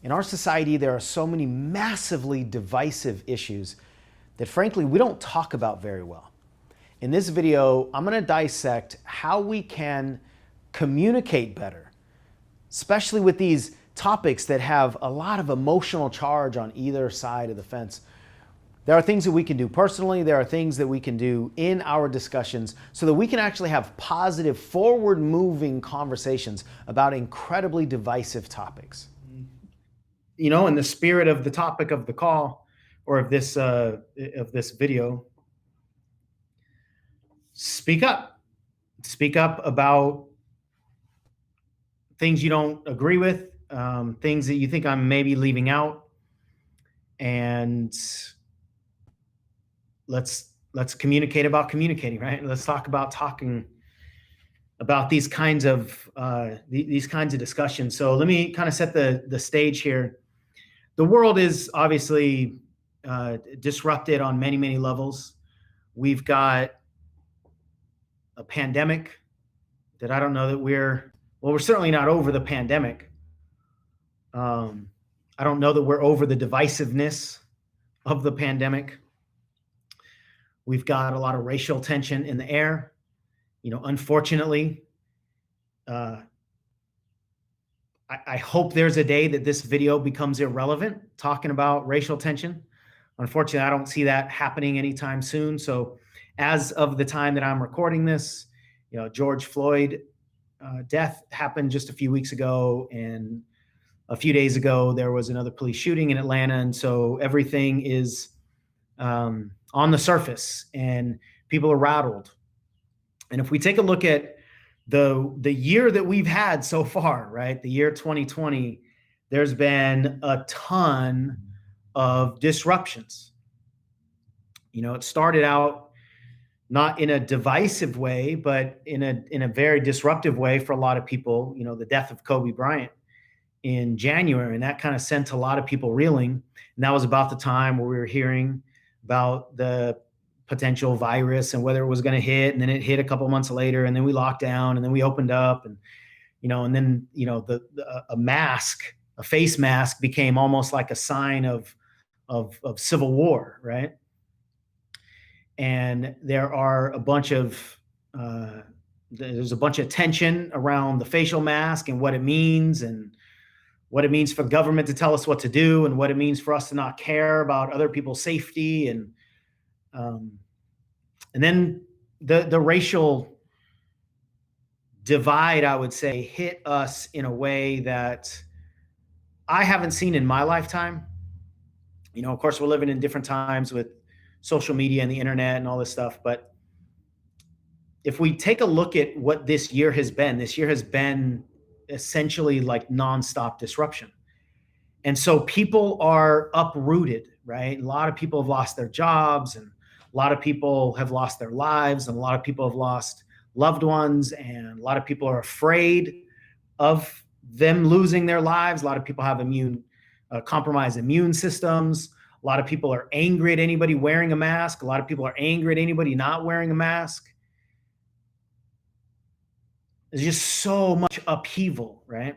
In our society, there are so many massively divisive issues that frankly, we don't talk about very well. In this video, I'm gonna dissect how we can communicate better, especially with these topics that have a lot of emotional charge on either side of the fence. There are things that we can do personally, there are things that we can do in our discussions so that we can actually have positive, forward-moving conversations about incredibly divisive topics. You know, in the spirit of the topic of the call or of this video, speak up. Speak up about things you don't agree with, things that you think I'm maybe leaving out, and let's communicate about communicating, right? Let's talk about talking about these kinds of discussions. So let me kind of set the stage here. The world is obviously disrupted on many levels. We've got a pandemic that I don't know that we're certainly not over the pandemic. I don't know that we're over the divisiveness of the pandemic. We've got a lot of racial tension in the air. You know, unfortunately, I hope there's a day that this video becomes irrelevant, talking about racial tension. Unfortunately, I don't see that happening anytime soon. So as of the time that I'm recording this, you know, George Floyd death happened just a few weeks ago, and a few days ago there was another police shooting in Atlanta, and so everything is on the surface and people are rattled. And if we take a look at the year that we've had so far, right, the year 2020, there's been a ton of disruptions. You know, it started out not in a divisive way, but in a very disruptive way for a lot of people. You know, the death of Kobe Bryant in January, and that kind of sent a lot of people reeling. And that was about the time where we were hearing about the potential virus and whether it was going to hit, and then it hit a couple months later, and then we locked down, and then we opened up, and you know, and then you know, a face mask became almost like a sign of civil war, right? And there are a bunch of there's a bunch of tension around the facial mask and what it means, and what it means for the government to tell us what to do, and what it means for us to not care about other people's safety, and then the racial divide, I would say, hit us in a way that I haven't seen in my lifetime. You know, of course, we're living in different times with social media and the internet and all this stuff, but if we take a look at what this year has been essentially like nonstop disruption. And so people are uprooted, right? A lot of people have lost their jobs, and a lot of people have lost their lives, and a lot of people have lost loved ones, and a lot of people are afraid of them losing their lives. A lot of people have compromised immune systems. A lot of people are angry at anybody wearing a mask. A lot of people are angry at anybody not wearing a mask. There's just so much upheaval, right?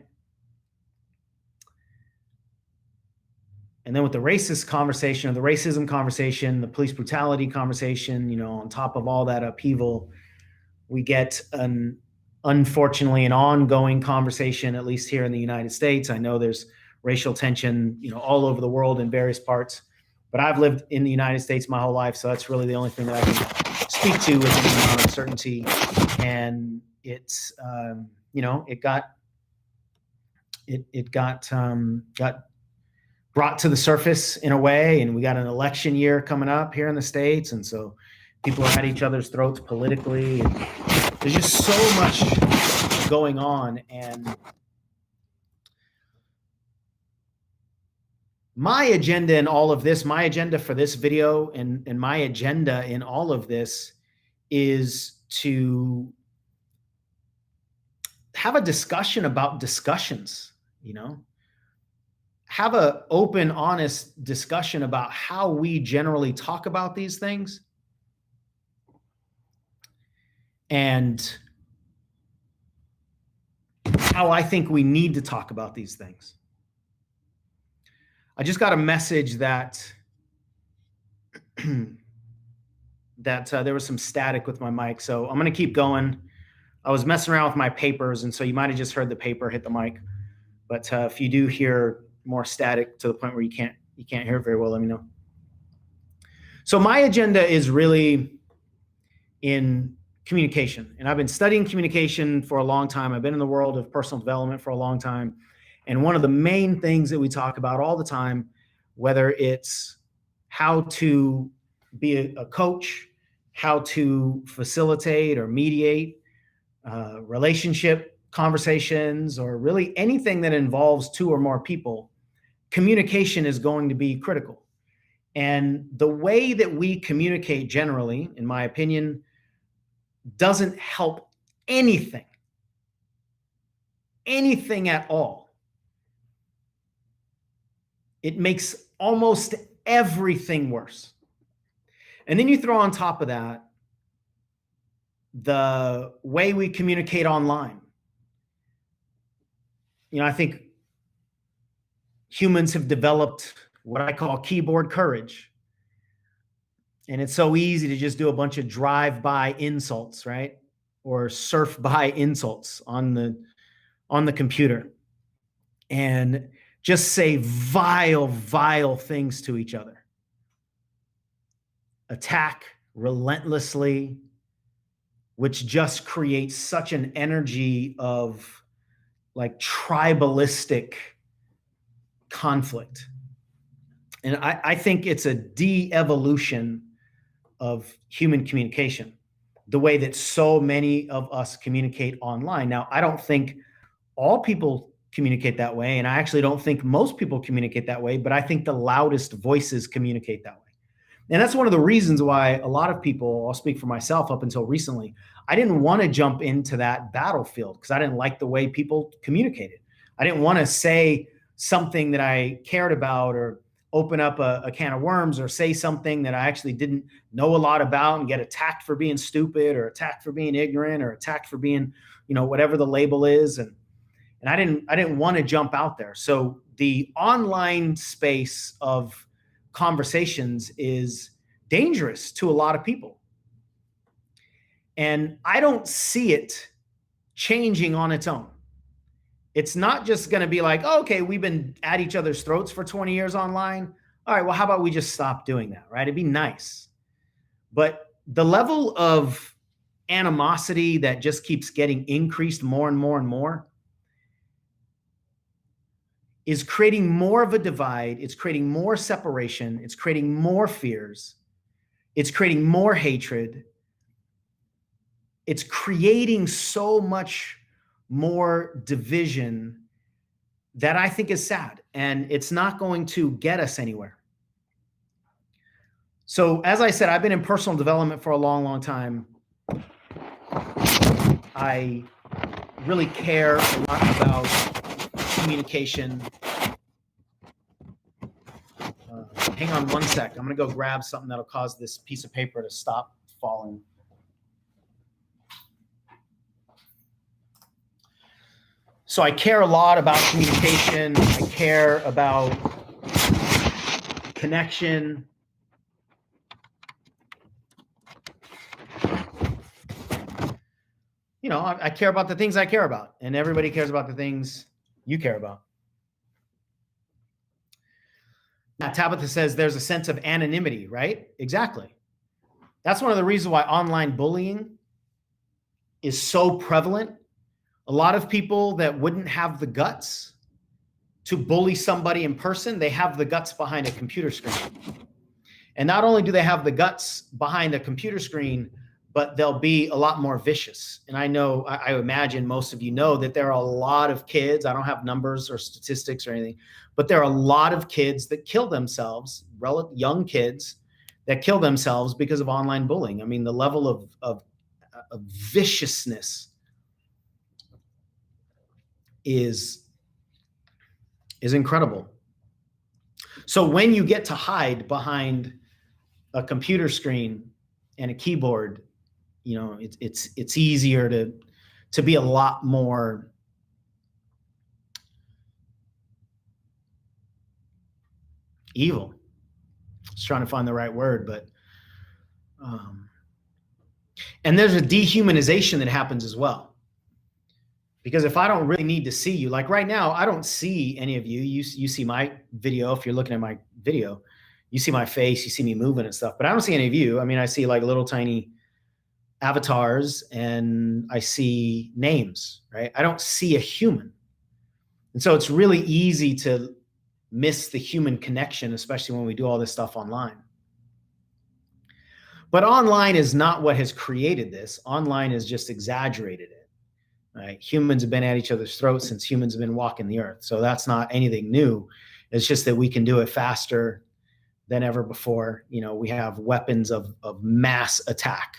And then with the racist conversation, or the racism conversation, the police brutality conversation, you know, on top of all that upheaval, we get unfortunately an ongoing conversation, at least here in the United States. I know there's racial tension, you know, all over the world in various parts, but I've lived in the United States my whole life, so that's really the only thing that I can speak to with any amount of certainty. And it's you know, it got brought to the surface in a way, and we got an election year coming up here in the States, and so people are at each other's throats politically, and there's just so much going on. And my agenda in all of this, my agenda for this video, and my agenda in all of this is to have a discussion about discussions, you know, have an open, honest discussion about how we generally talk about these things, and how I think we need to talk about these things. I just got a message that there was some static with my mic, so I'm going to keep going. I was messing around with my papers, and so you might have just heard the paper hit the mic. But if you do hear more static to the point where you can't hear it very well, let me know. So my agenda is really in communication, and I've been studying communication for a long time. I've been in the world of personal development for a long time, and one of the main things that we talk about all the time, whether it's how to be a coach, how to facilitate or mediate relationship conversations, or really anything that involves two or more people, communication is going to be critical. And the way that we communicate generally, in my opinion, doesn't help anything at all. It makes almost everything worse. And then you throw on top of that the way we communicate online. I think humans have developed what I call keyboard courage. And it's so easy to just do a bunch of drive-by insults, right? Or surf-by insults on the computer and just say vile, vile things to each other. Attack relentlessly, which just creates such an energy of like tribalistic conflict. And I think it's a de-evolution of human communication, the way that so many of us communicate online. Now, I don't think all people communicate that way, and I actually don't think most people communicate that way, but I think the loudest voices communicate that way. And that's one of the reasons why a lot of people, I'll speak for myself up until recently, I didn't want to jump into that battlefield because I didn't like the way people communicated. I didn't want to say something that I cared about or open up a can of worms or say something that I actually didn't know a lot about and get attacked for being stupid or attacked for being ignorant or attacked for being, whatever the label is. And I didn't want to jump out there. So the online space of conversations is dangerous to a lot of people. And I don't see it changing on its own. It's not just going to be like, oh, okay, we've been at each other's throats for 20 years online. All right, well, how about we just stop doing that, right? It'd be nice. But the level of animosity that just keeps getting increased more and more and more is creating more of a divide. It's creating more separation. It's creating more fears. It's creating more hatred. It's creating so much more division that I think is sad, and it's not going to get us anywhere. So as I said, I've been in personal development for a long, long time. I really care a lot about communication. Hang on one sec. I'm going to go grab something that'll cause this piece of paper to stop falling. So I care a lot about communication. I care about connection. I care about the things I care about, and everybody cares about the things you care about. Now, Tabitha says there's a sense of anonymity, right? Exactly. That's one of the reasons why online bullying is so prevalent. A lot of people that wouldn't have the guts to bully somebody in person, they have the guts behind a computer screen. And not only do they have the guts behind a computer screen, but they'll be a lot more vicious. And I imagine most of you know that there are a lot of kids, I don't have numbers or statistics or anything, but there are a lot of kids that kill themselves, young kids that kill themselves because of online bullying. I mean, the level of viciousness is incredible. So when you get to hide behind a computer screen and a keyboard, it's easier to be a lot more . evil. I was trying to find the right word, but and there's a dehumanization that happens as well. Because if I don't really need to see you, like right now, I don't see any of you. You see my video. If you're looking at my video, you see my face, you see me moving and stuff, but I don't see any of you. I mean, I see like little tiny avatars and I see names, right? I don't see a human. And so it's really easy to miss the human connection, especially when we do all this stuff online. But online is not what has created this. Online has just exaggerated it, right? Humans have been at each other's throats since humans have been walking the earth. So that's not anything new. It's just that we can do it faster than ever before. You know, we have weapons of mass attack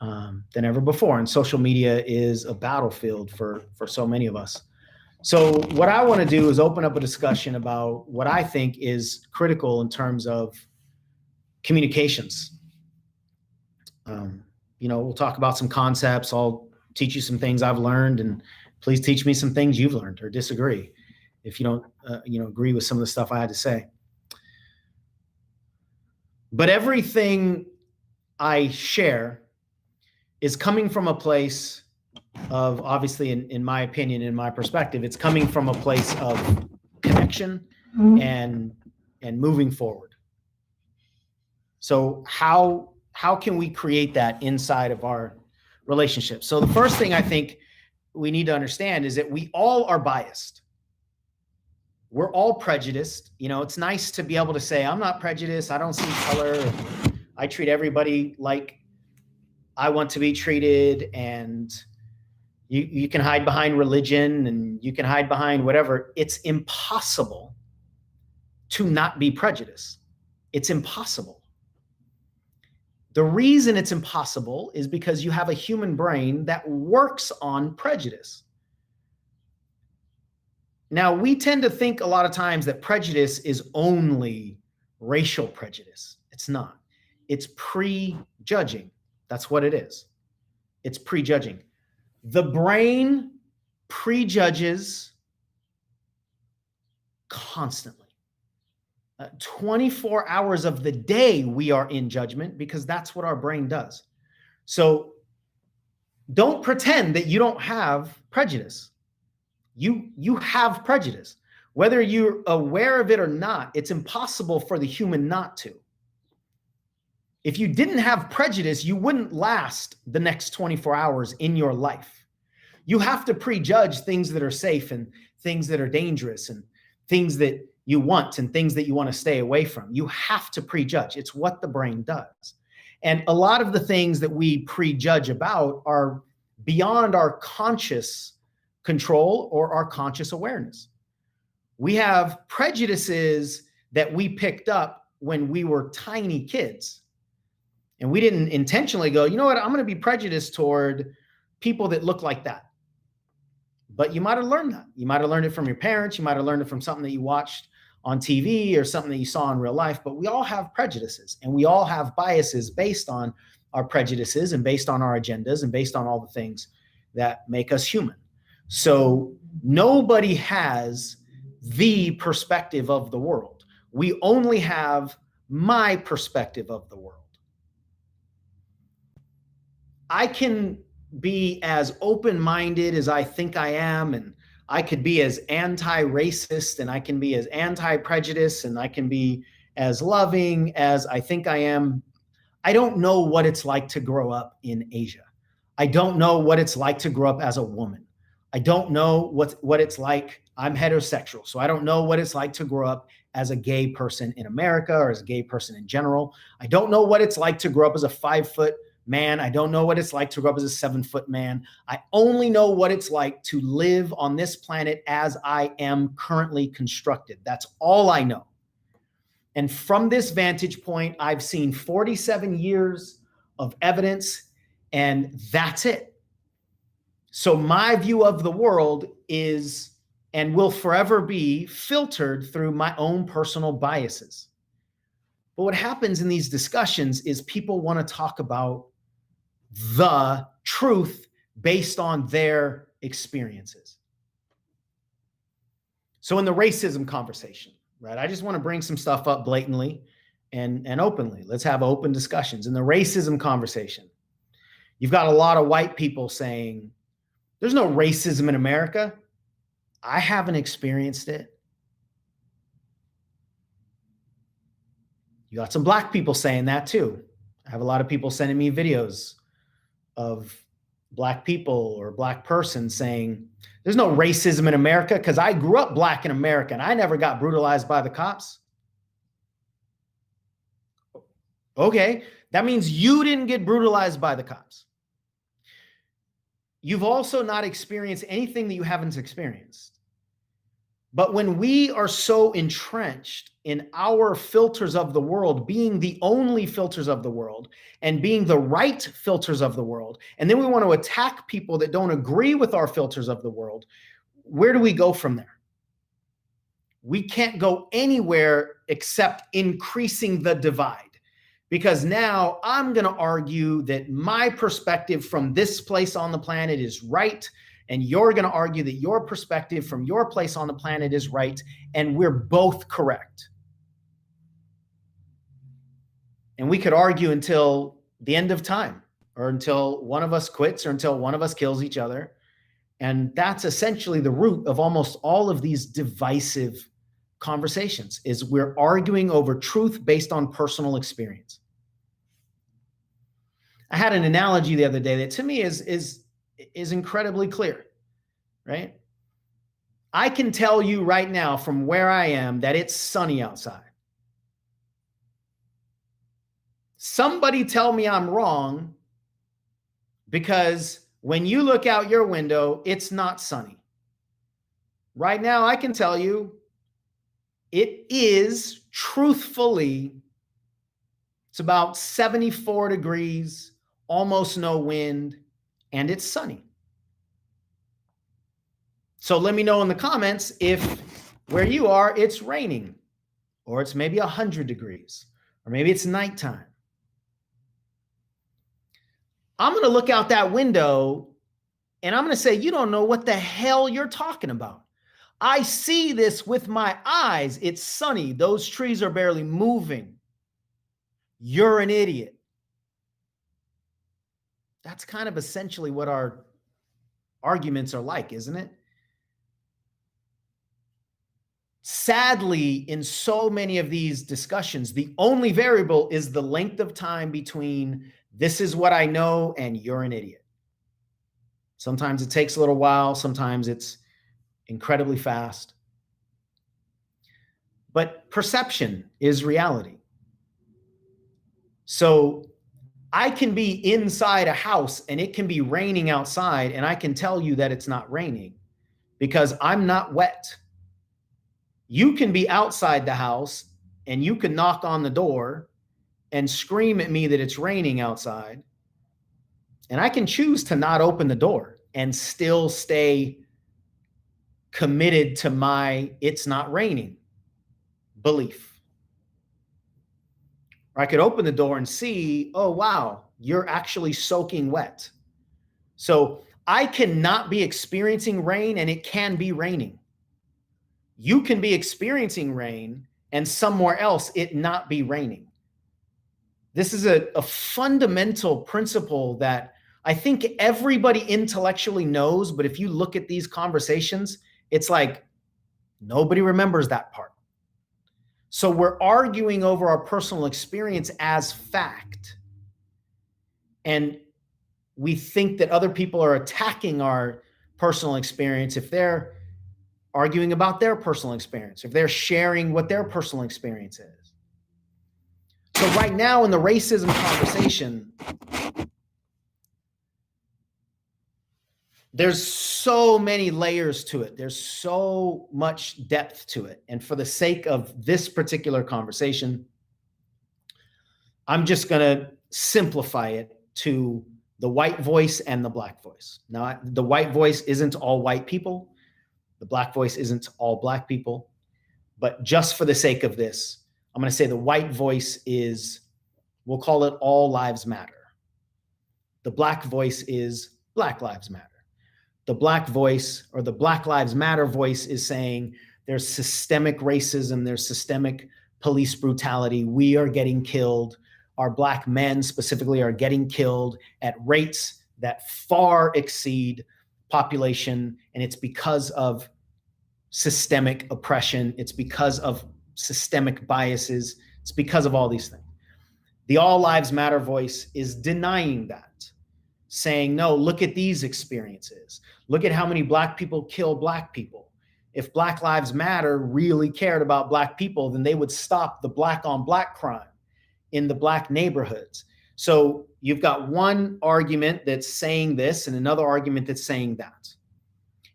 than ever before. And social media is a battlefield for so many of us. So what I want to do is open up a discussion about what I think is critical in terms of communications. You know, we'll talk about some concepts. I'll teach you some things I've learned, and please teach me some things you've learned or disagree if you don't, agree with some of the stuff I had to say. But everything I share is coming from a place of, obviously, in my opinion, in my perspective, it's coming from a place of connection and moving forward. So how can we create that inside of our relationship? So the first thing I think we need to understand is that we all are biased. We're all prejudiced. You know, it's nice to be able to say, I'm not prejudiced. I don't see color. I treat everybody like I want to be treated. And you can hide behind religion and you can hide behind whatever. It's impossible to not be prejudiced. It's impossible. The reason it's impossible is because you have a human brain that works on prejudice. Now, we tend to think a lot of times that prejudice is only racial prejudice. It's not. It's prejudging. That's what it is. It's prejudging. The brain prejudges constantly. 24 hours of the day we are in judgment because that's what our brain does. So don't pretend that you don't have prejudice. You have prejudice. Whether you're aware of it or not, it's impossible for the human not to. If you didn't have prejudice, you wouldn't last the next 24 hours in your life. You have to prejudge things that are safe and things that are dangerous and things that you want and things that you want to stay away from. You have to prejudge. It's what the brain does. And a lot of the things that we prejudge about are beyond our conscious control or our conscious awareness. We have prejudices that we picked up when we were tiny kids. And we didn't intentionally go, you know what, I'm going to be prejudiced toward people that look like that. But you might have learned that. You might have learned it from your parents. You might have learned it from something that you watched on TV or something that you saw in real life. But we all have prejudices and we all have biases based on our prejudices and based on our agendas and based on all the things that make us human. So nobody has the perspective of the world. We only have my perspective of the world. I can be as open-minded as I think I am, and I could be as anti-racist, and I can be as anti-prejudice, and I can be as loving as I think I am. I don't know what it's like to grow up in Asia. I don't know what it's like to grow up as a woman. I don't know what it's like. I'm heterosexual, so I don't know what it's like to grow up as a gay person in America or as a gay person in general. I don't know what it's like to grow up as a 5-foot man. I don't know what it's like to grow up as a 7-foot man. I only know what it's like to live on this planet as I am currently constructed. That's all I know. And from this vantage point, I've seen 47 years of evidence, and that's it. So my view of the world is and will forever be filtered through my own personal biases. But what happens in these discussions is people want to talk about the truth based on their experiences. So in the racism conversation, right? I just want to bring some stuff up blatantly and openly. Let's have open discussions. In the racism conversation, you've got a lot of white people saying, there's no racism in America. I haven't experienced it. You got some black people saying that too. I have a lot of people sending me videos of black people or black person saying, there's no racism in America because I grew up black in America and I never got brutalized by the cops. Okay, that means you didn't get brutalized by the cops. You've also not experienced anything that you haven't experienced. But when we are so entrenched in our filters of the world, being the only filters of the world and being the right filters of the world, and then we want to attack people that don't agree with our filters of the world, where do we go from there? We can't go anywhere except increasing the divide. Because now I'm going to argue that my perspective from this place on the planet is right, and you're going to argue that your perspective from your place on the planet is right, and we're both correct. And we could argue until the end of time, or until one of us quits, or until one of us kills each other. And that's essentially the root of almost all of these divisive conversations, is we're arguing over truth based on personal experience. I had an analogy the other day that to me is incredibly clear, right? I can tell you right now from where I am that it's sunny outside. Somebody tell me I'm wrong, because when you look out your window, it's not sunny. Right now, I can tell you it is truthfully, it's about 74 degrees, almost no wind, and it's sunny. So let me know in the comments if where you are, it's raining, or it's maybe 100 degrees, or maybe it's nighttime. I'm going to look out that window and I'm going to say, you don't know what the hell you're talking about. I see this with my eyes. It's sunny. Those trees are barely moving. You're an idiot. That's kind of essentially what our arguments are like, isn't it? Sadly, in so many of these discussions, the only variable is the length of time between this is what I know and you're an idiot. Sometimes it takes a little while. Sometimes it's incredibly fast. But perception is reality. So I can be inside a house and it can be raining outside, and I can tell you that it's not raining because I'm not wet. You can be outside the house and you can knock on the door and scream at me that it's raining outside, and I can choose to not open the door and still stay committed to my it's not raining belief. Or I could open the door and see, oh, wow, you're actually soaking wet. So I cannot be experiencing rain and it can be raining. You can be experiencing rain and somewhere else it not be raining. This is a fundamental principle that I think everybody intellectually knows, but if you look at these conversations, it's like nobody remembers that part. So we're arguing over our personal experience as fact. And we think that other people are attacking our personal experience if they're arguing about their personal experience, if they're sharing what their personal experience is. So right now in the racism conversation, there's so many layers to it. There's so much depth to it. And for the sake of this particular conversation, I'm just going to simplify it to the white voice and the black voice. Now, the white voice isn't all white people. The black voice isn't all black people. But just for the sake of this, I'm going to say the white voice is, we'll call it all lives matter. The black voice is Black Lives Matter. The black voice, or the Black Lives Matter voice, is saying There's systemic racism. There's systemic police brutality. We are getting killed. Our Black men specifically are getting killed at rates that far exceed population. And it's because of systemic oppression. It's because of systemic biases. It's because of all these things. The All Lives Matter voice is denying that, saying, no, look at these experiences. Look at how many Black people kill Black people. If Black Lives Matter really cared about Black people, then they would stop the Black on Black crime in the Black neighborhoods. So you've got one argument that's saying this and another argument that's saying that.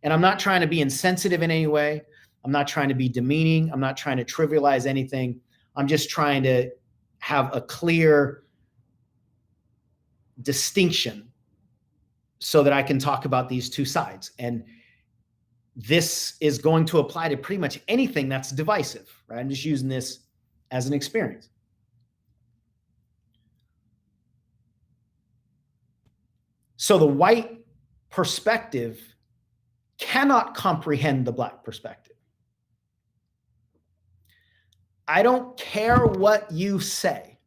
And I'm not trying to be insensitive in any way. I'm not trying to be demeaning. I'm not trying to trivialize anything. I'm just trying to have a clear distinction so that I can talk about these two sides. And this is going to apply to pretty much anything that's divisive, right? I'm just using this as an experience. So the white perspective cannot comprehend the Black perspective. I don't care what you say.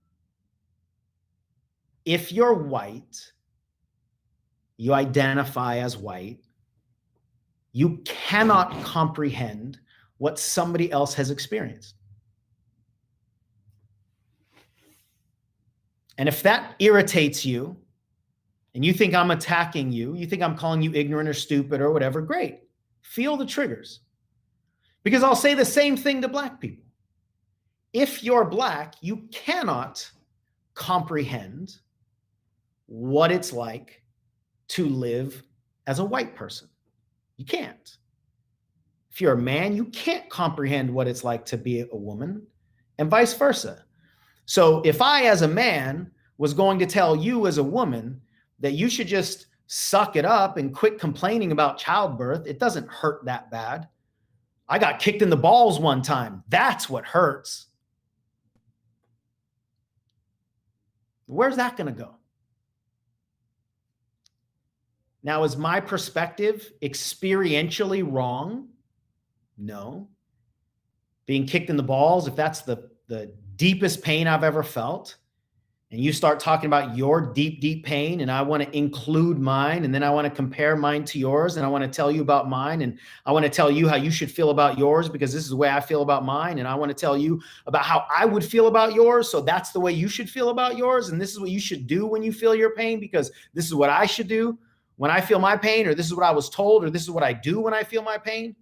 If you're white, you identify as white, you cannot comprehend what somebody else has experienced. And if that irritates you, and you think I'm attacking you, you think I'm calling you ignorant or stupid or whatever, great. Feel the triggers. Because I'll say the same thing to Black people. If you're Black, you cannot comprehend what it's like to live as a white person. You can't. If you're a man, you can't comprehend what it's like to be a woman, and vice versa. So if I, as a man, was going to tell you as a woman that you should just suck it up and quit complaining about childbirth, it doesn't hurt that bad. I got kicked in the balls one time. That's what hurts. Where's that going to go? Now, is my perspective experientially wrong? No. Being kicked in the balls, if that's the deepest pain I've ever felt, and you start talking about your deep, deep pain, and I want to include mine, and then I want to compare mine to yours, and I want to tell you about mine, and I want to tell you how you should feel about yours because this is the way I feel about mine, and I want to tell you about how I would feel about yours, so that's the way you should feel about yours, and this is what you should do when you feel your pain because this is what I should do when I feel my pain, or this is what I was told, or this is what I do when I feel my pain.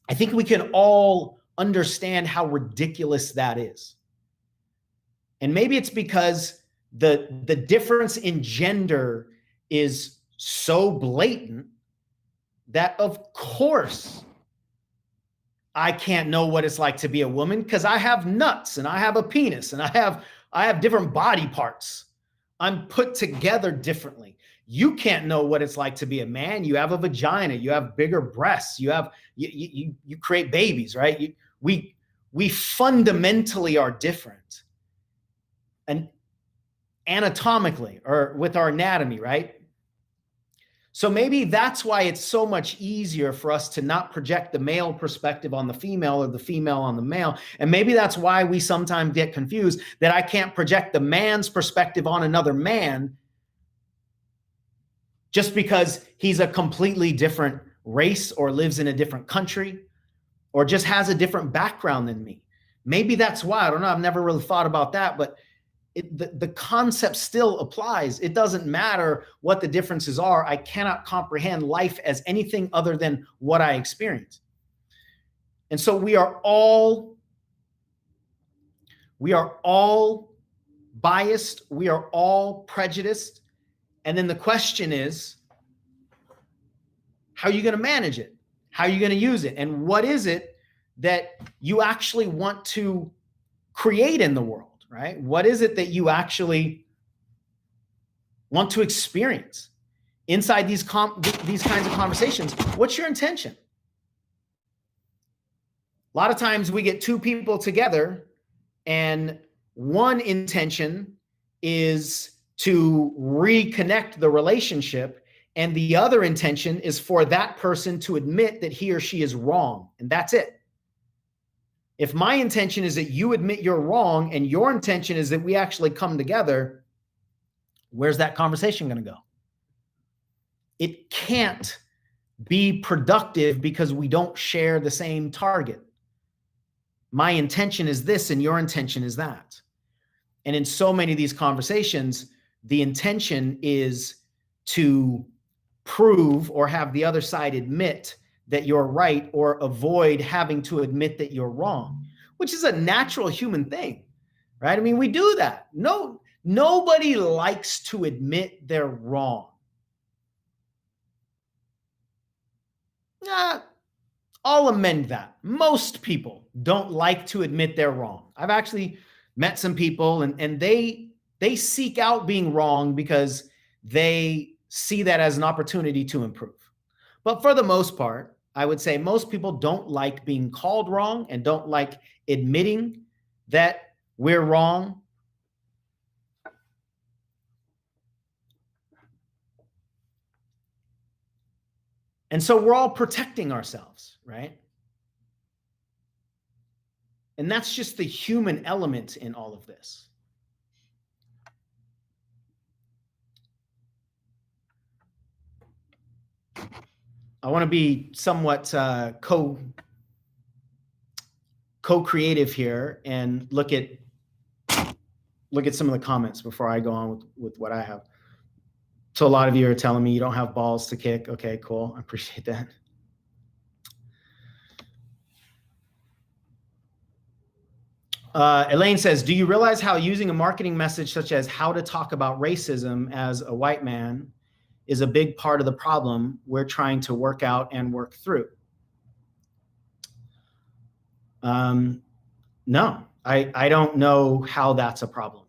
I think we can all understand how ridiculous that is. And maybe it's because the difference in gender is so blatant that, of course, I can't know what it's like to be a woman because I have nuts and I have a penis and I have different body parts. I'm put together differently. You can't know what it's like to be a man. You have a vagina. You have bigger breasts. You create babies, right? We fundamentally are different. And anatomically, or with our anatomy, right? So maybe that's why it's so much easier for us to not project the male perspective on the female or the female on the male. And maybe that's why we sometimes get confused that I can't project the man's perspective on another man just because he's a completely different race or lives in a different country or just has a different background than me. Maybe that's why. I don't know. I've never really thought about that, but the concept still applies. It doesn't matter what the differences are. I cannot comprehend life as anything other than what I experience. And so we are all biased. We are all prejudiced. And then the question is, how are you going to manage it? How are you going to use it? And what is it that you actually want to create in the world? Right? What is it that you actually want to experience inside these kinds of conversations? What's your intention? A lot of times we get two people together and one intention is to reconnect the relationship And the other intention is for that person to admit that he or she is wrong. And that's it. If my intention is that you admit you're wrong and your intention is that we actually come together, where's that conversation going to go? It can't be productive because we don't share the same target. My intention is this and your intention is that. And in so many of these conversations, the intention is to prove or have the other side admit that you're right or avoid having to admit that you're wrong, which is a natural human thing, right? I mean, we do that. Nobody likes to admit they're wrong. I'll amend that. Most people don't like to admit they're wrong. I've actually met some people and they seek out being wrong because they see that as an opportunity to improve. But for the most part, I would say most people don't like being called wrong and don't like admitting that we're wrong. And so we're all protecting ourselves, right? And that's just the human element in all of this. I want to be somewhat co-creative here and look at some of the comments before I go on with what I have. So a lot of you are telling me you don't have balls to kick. Okay, cool. I appreciate that. Elaine says, do you realize how using a marketing message such as how to talk about racism as a white man is a big part of the problem we're trying to work out and work through? No, I don't know how that's a problem.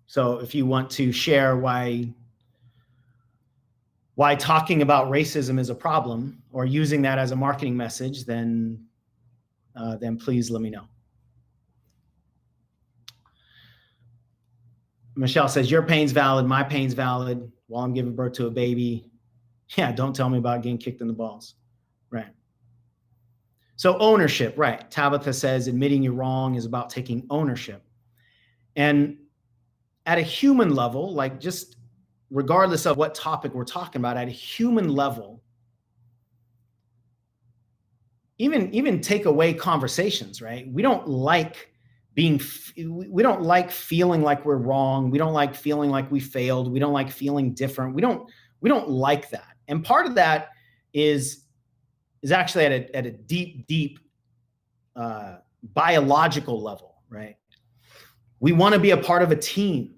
So if you want to share why talking about racism is a problem or using that as a marketing message, then please let me know. Michelle says, your pain's valid, my pain's valid while I'm giving birth to a baby. Yeah, don't tell me about getting kicked in the balls. Right. So ownership, right. Tabitha says admitting you're wrong is about taking ownership. And at a human level, like just regardless of what topic we're talking about, at a human level, even take away conversations, right? We don't like feeling like we're wrong. We don't like feeling like we failed. We don't like feeling different. We don't like that. And part of that is actually at a deep biological level, right? We want to be a part of a team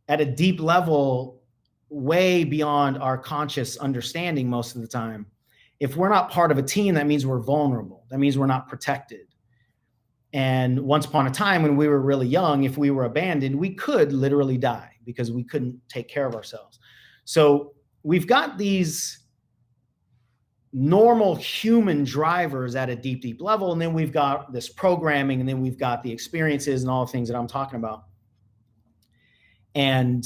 at a deep level, way beyond our conscious understanding most of the time. If we're not part of a team, that means we're vulnerable. That means we're not protected. And once upon a time when we were really young, if we were abandoned, we could literally die because we couldn't take care of ourselves. So we've got these normal human drivers at a deep level, and then we've got this programming, and then we've got the experiences and all the things that I'm talking about. And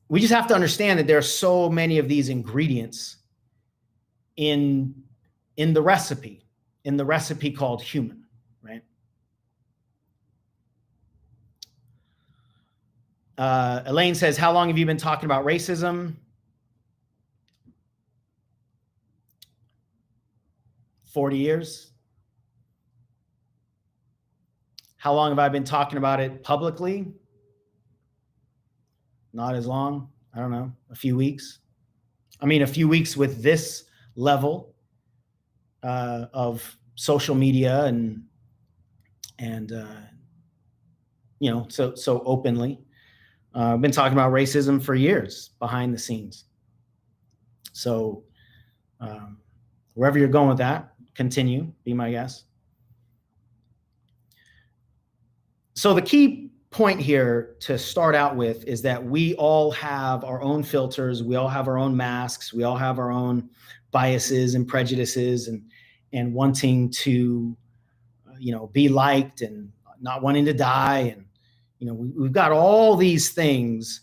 we just have to understand that there are so many of these ingredients in the recipe called human, right? Elaine says, how long have you been talking about racism? 40 years. How long have I been talking about it publicly? Not as long. I don't know, a few weeks. I mean, a few weeks with this level of social media and you know, so openly. I've been talking about racism for years behind the scenes. So wherever you're going with that, continue, be my guest. So the key point here to start out with is that we all have our own filters. We all have our own masks. We all have our own biases and prejudices and wanting to, you know, be liked and not wanting to die, and we've got all these things,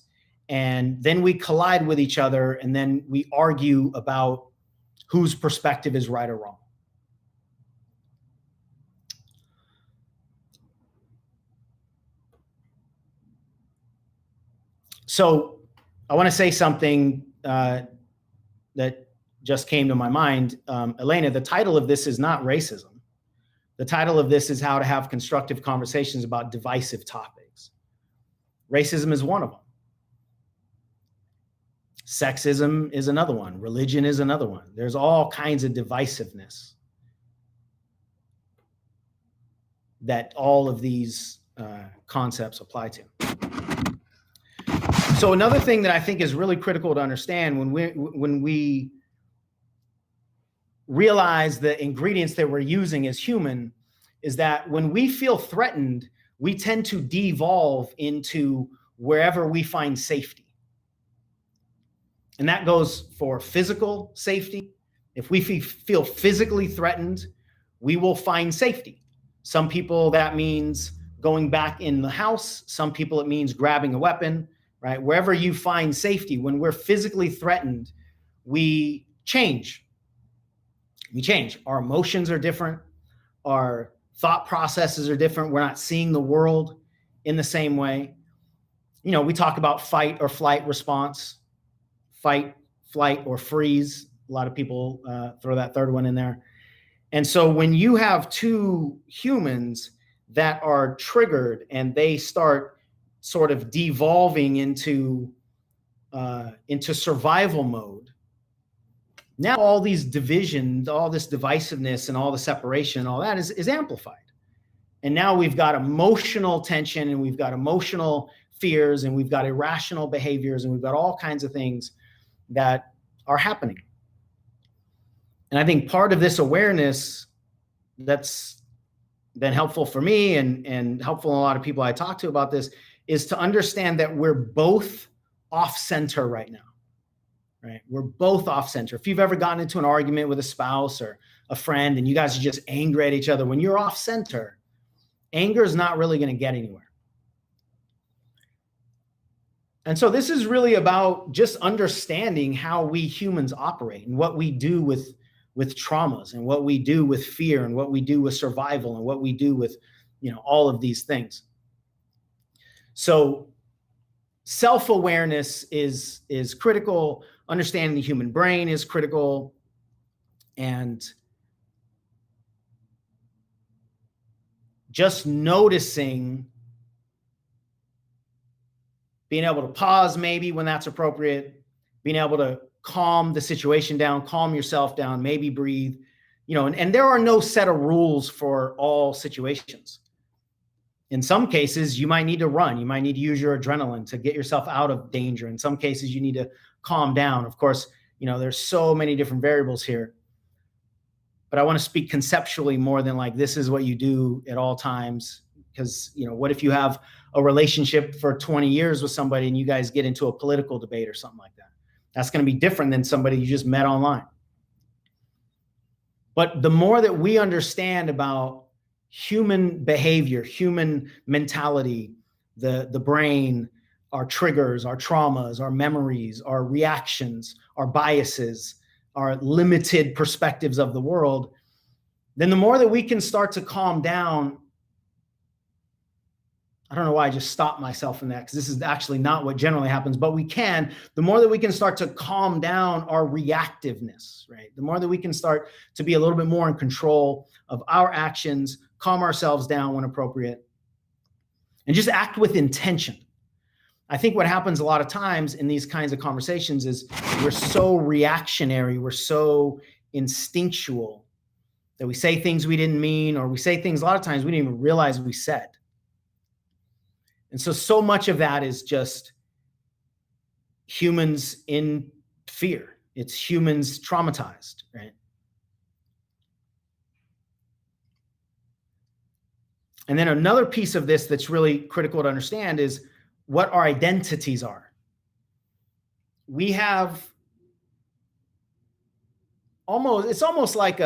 and then we collide with each other, and then we argue about whose perspective is right or wrong. So I want to say something that just came to my mind. Elena, the title of this is not racism. The title of this is how to have constructive conversations about divisive topics. Racism is one of them. Sexism is another one. Religion is another one. There's all kinds of divisiveness that all of these concepts apply to. So another thing that I think is really critical to understand when we realize the ingredients that we're using as human is that when we feel threatened, we tend to devolve into wherever we find safety. And that goes for physical safety. If we feel physically threatened, we will find safety. Some people, that means going back in the house. Some people, it means grabbing a weapon, right? Wherever you find safety, when we're physically threatened, we change. We change. Our emotions are different. Our thought processes are different. We're not seeing the world in the same way. We talk about fight or flight response, fight, flight, or freeze. A lot of people throw that third one in there. And so when you have two humans that are triggered and they start sort of devolving into survival mode, now all these divisions, all this divisiveness and all the separation and all that is amplified. And now we've got emotional tension, and we've got emotional fears, and we've got irrational behaviors, and we've got all kinds of things that are happening. And I think part of this awareness that's been helpful for me and helpful in a lot of people I talk to about this is to understand that we're both off center right now. Right? We're both off center. If you've ever gotten into an argument with a spouse or a friend and you guys are just angry at each other, when you're off center, anger is not really going to get anywhere. And so this is really about just understanding how we humans operate and what we do with traumas, and what we do with fear, and what we do with survival, and what we do with, all of these things. So self-awareness is critical. Understanding the human brain is critical. And just noticing, being able to pause maybe when that's appropriate, being able to calm the situation down, calm yourself down, maybe breathe, and there are no set of rules for all situations. In some cases, you might need to run. You might need to use your adrenaline to get yourself out of danger. In some cases, you need to calm down. Of course, there's so many different variables here. But I want to speak conceptually more than like this is what you do at all times. Because, what if you have a relationship for 20 years with somebody and you guys get into a political debate or something like that? That's going to be different than somebody you just met online. But the more that we understand about human behavior, human mentality, the brain, our triggers, our traumas, our memories, our reactions, our biases, our limited perspectives of the world, then the more that we can start to calm down. I don't know why I just stopped myself in that, because this is actually not what generally happens, but we can. The more that we can start to calm down our reactiveness, right? The more that we can start to be a little bit more in control of our actions, calm ourselves down when appropriate, and just act with intention. I think what happens a lot of times in these kinds of conversations is we're so reactionary, we're so instinctual that we say things we didn't mean, or we say things a lot of times we didn't even realize we said. And so much of that is just humans in fear. It's humans traumatized, right? And then another piece of this that's really critical to understand is what our identities are. We have it's almost like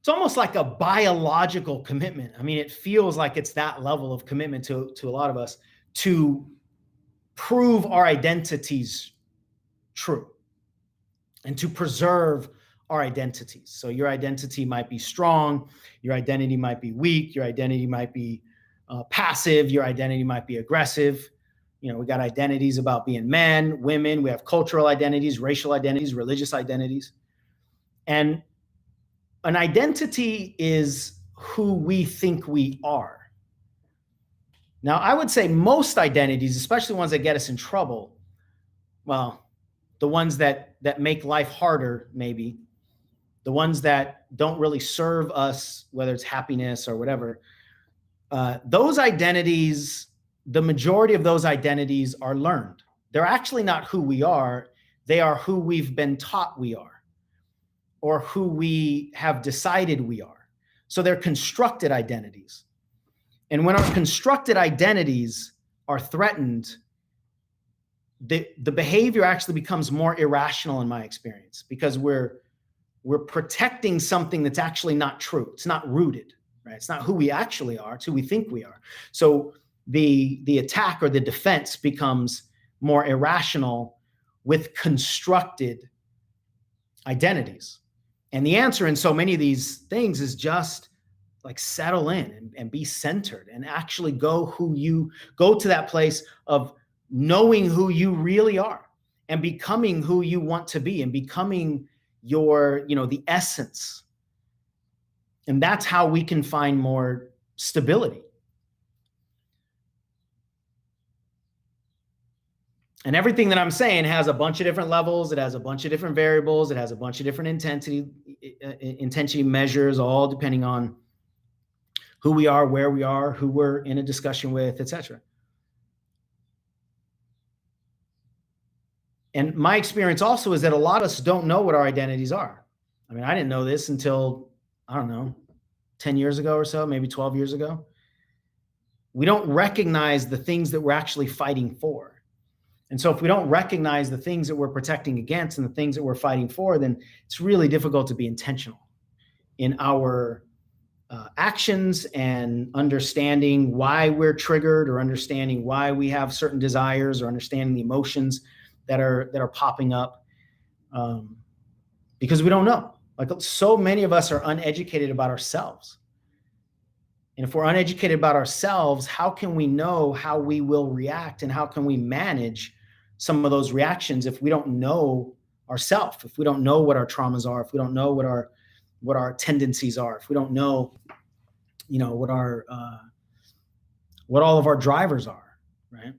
it's almost like a biological commitment. I mean, it feels like it's that level of commitment to a lot of us to prove our identities true and to preserve our identities. So your identity might be strong, your identity might be weak, your identity might be passive, your identity might be aggressive. We got identities about being men, women, we have cultural identities, racial identities, religious identities. And an identity is who we think we are. Now, I would say most identities, especially ones that get us in trouble, well, the ones that make life harder, maybe, the ones that don't really serve us, whether it's happiness or whatever, those identities, the majority of those identities are learned. They're actually not who we are. They are who we've been taught we are, or who we have decided we are. So they're constructed identities. And when our constructed identities are threatened, the behavior actually becomes more irrational in my experience, because we're protecting something that's actually not true. It's not rooted, right? It's not who we actually are. It's who we think we are. So the attack or the defense becomes more irrational with constructed identities. And the answer in so many of these things is just like settle in and be centered and actually go to that place of knowing who you really are and becoming who you want to be and becoming the essence. And that's how we can find more stability. And everything that I'm saying has a bunch of different levels. It has a bunch of different variables. It has a bunch of different intensity measures, all depending on who we are, where we are, who we're in a discussion with, etc. And my experience also is that a lot of us don't know what our identities are. I mean, I didn't know this until, I don't know, 10 years ago or so, maybe 12 years ago. We don't recognize the things that we're actually fighting for. And so if we don't recognize the things that we're protecting against and the things that we're fighting for, then it's really difficult to be intentional in our actions and understanding why we're triggered, or understanding why we have certain desires, or understanding the emotions that are popping up, because we don't know. Like, so many of us are uneducated about ourselves. And if we're uneducated about ourselves, how can we know how we will react, and how can we manage some of those reactions if we don't know ourselves, if we don't know what our traumas are, if we don't know what our tendencies are, if we don't know, what all of our drivers are, right?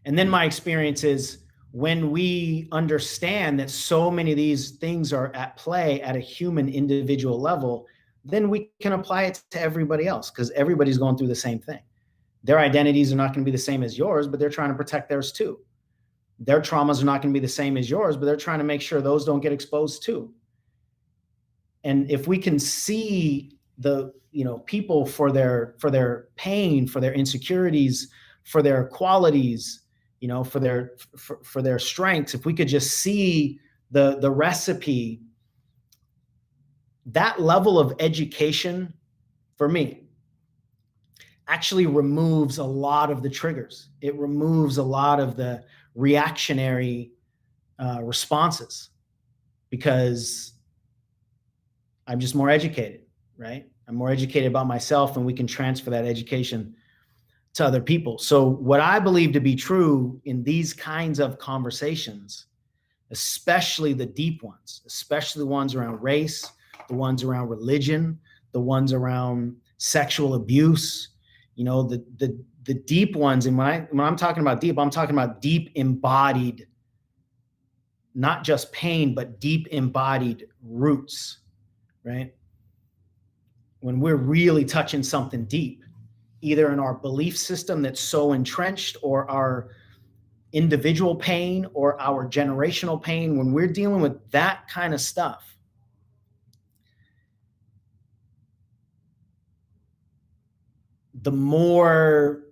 And then my experience is, when we understand that so many of these things are at play at a human individual level, then we can apply it to everybody else, because everybody's going through the same thing. Their identities are not going to be the same as yours, but they're trying to protect theirs too. Their traumas are not going to be the same as yours, but they're trying to make sure those don't get exposed too. And if we can see the people for their pain, for their insecurities, for their qualities, for their strengths, if we could just see the recipe, that level of education, for me, actually removes a lot of the triggers. It removes a lot of the reactionary responses, because I'm just more educated, right? I'm more educated about myself, and we can transfer that education to other people. So what I believe to be true in these kinds of conversations, especially the deep ones, especially the ones around race, the ones around religion, the ones around sexual abuse, the deep ones. And when I'm talking about deep, I'm talking about deep embodied, not just pain, but deep embodied roots, right? When we're really touching something deep, either in our belief system that's so entrenched, or our individual pain, or our generational pain, when we're dealing with that kind of stuff, the more,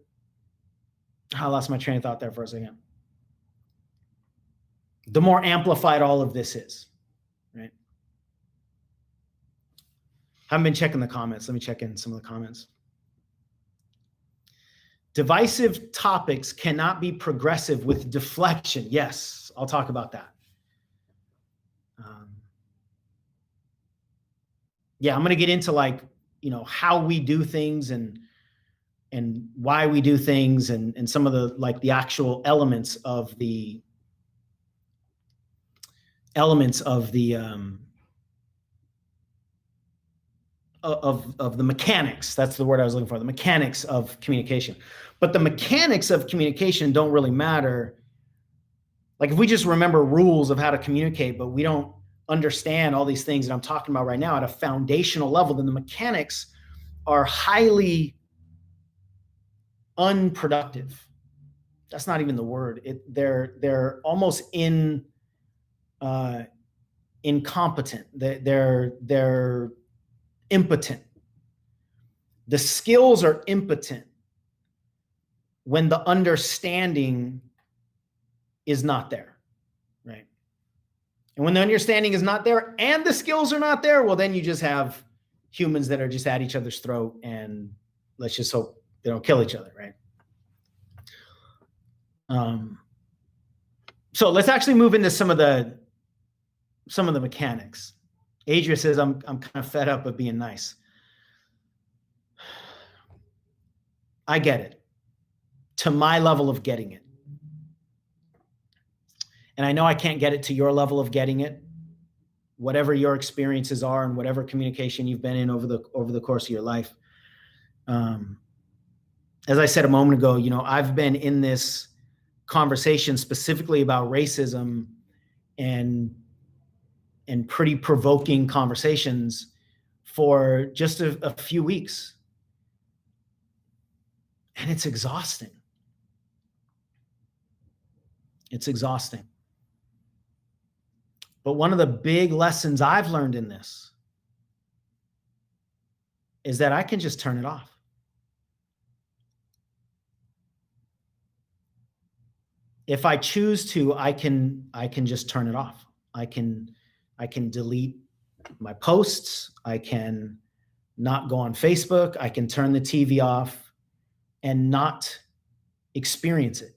I lost my train of thought there for a second. The more amplified all of this is, right? Haven't been checking the comments. Let me check in some of the comments. Divisive topics cannot be progressive with deflection. Yes, I'll talk about that. Yeah, I'm going to get into like, how we do things and why we do things and some of the like the actual elements of the of the mechanics. That's the word I was looking for, the mechanics of communication. But the mechanics of communication don't really matter. Like if we just remember rules of how to communicate, but we don't understand all these things that I'm talking about right now at a foundational level, then the mechanics are highly unproductive. That's not even the word. They're almost incompetent. They're impotent. The skills are impotent when the understanding is not there, right? And when the understanding is not there and the skills are not there, well, then you just have humans that are just at each other's throat, and let's just hope they don't kill each other, right? So let's actually move into some of the mechanics. Adria says, I'm kind of fed up of being nice. I get it, to my level of getting it. And I know I can't get it to your level of getting it, whatever your experiences are and whatever communication you've been in over the course of your life. As I said a moment ago, I've been in this conversation specifically about racism and pretty provoking conversations for just a few weeks. And it's exhausting. It's exhausting. But one of the big lessons I've learned in this is that I can just turn it off. If I choose to, I can just turn it off. I can delete my posts. I can not go on Facebook. I can turn the TV off and not experience it.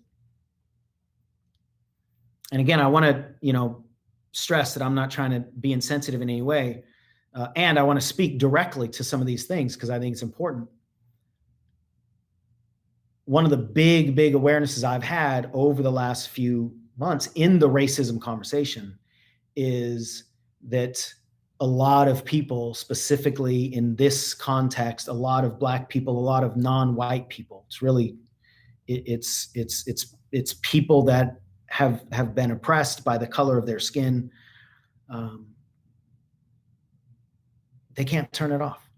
And again, I want to, stress that I'm not trying to be insensitive in any way. And I want to speak directly to some of these things because I think it's important. One of the big awarenesses I've had over the last few months in the racism conversation is that a lot of people, specifically in this context, a lot of Black people, a lot of non-white people, it's people that have been oppressed by the color of their skin. They can't turn it off.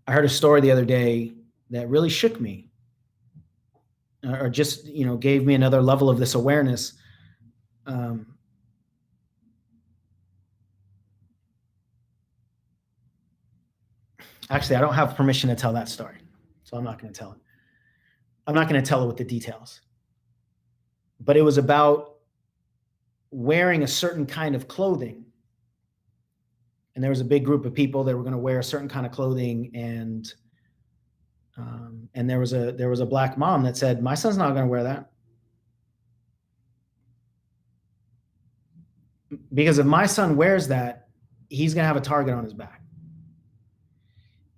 I heard a story the other day that really shook me, or just, gave me another level of this awareness. Actually, I don't have permission to tell that story, so I'm not going to tell it. I'm not going to tell it with the details. But it was about wearing a certain kind of clothing. And there was a big group of people that were going to wear a certain kind of clothing, and there was a Black mom that said, "My son's not going to wear that, because if my son wears that, he's going to have a target on his back."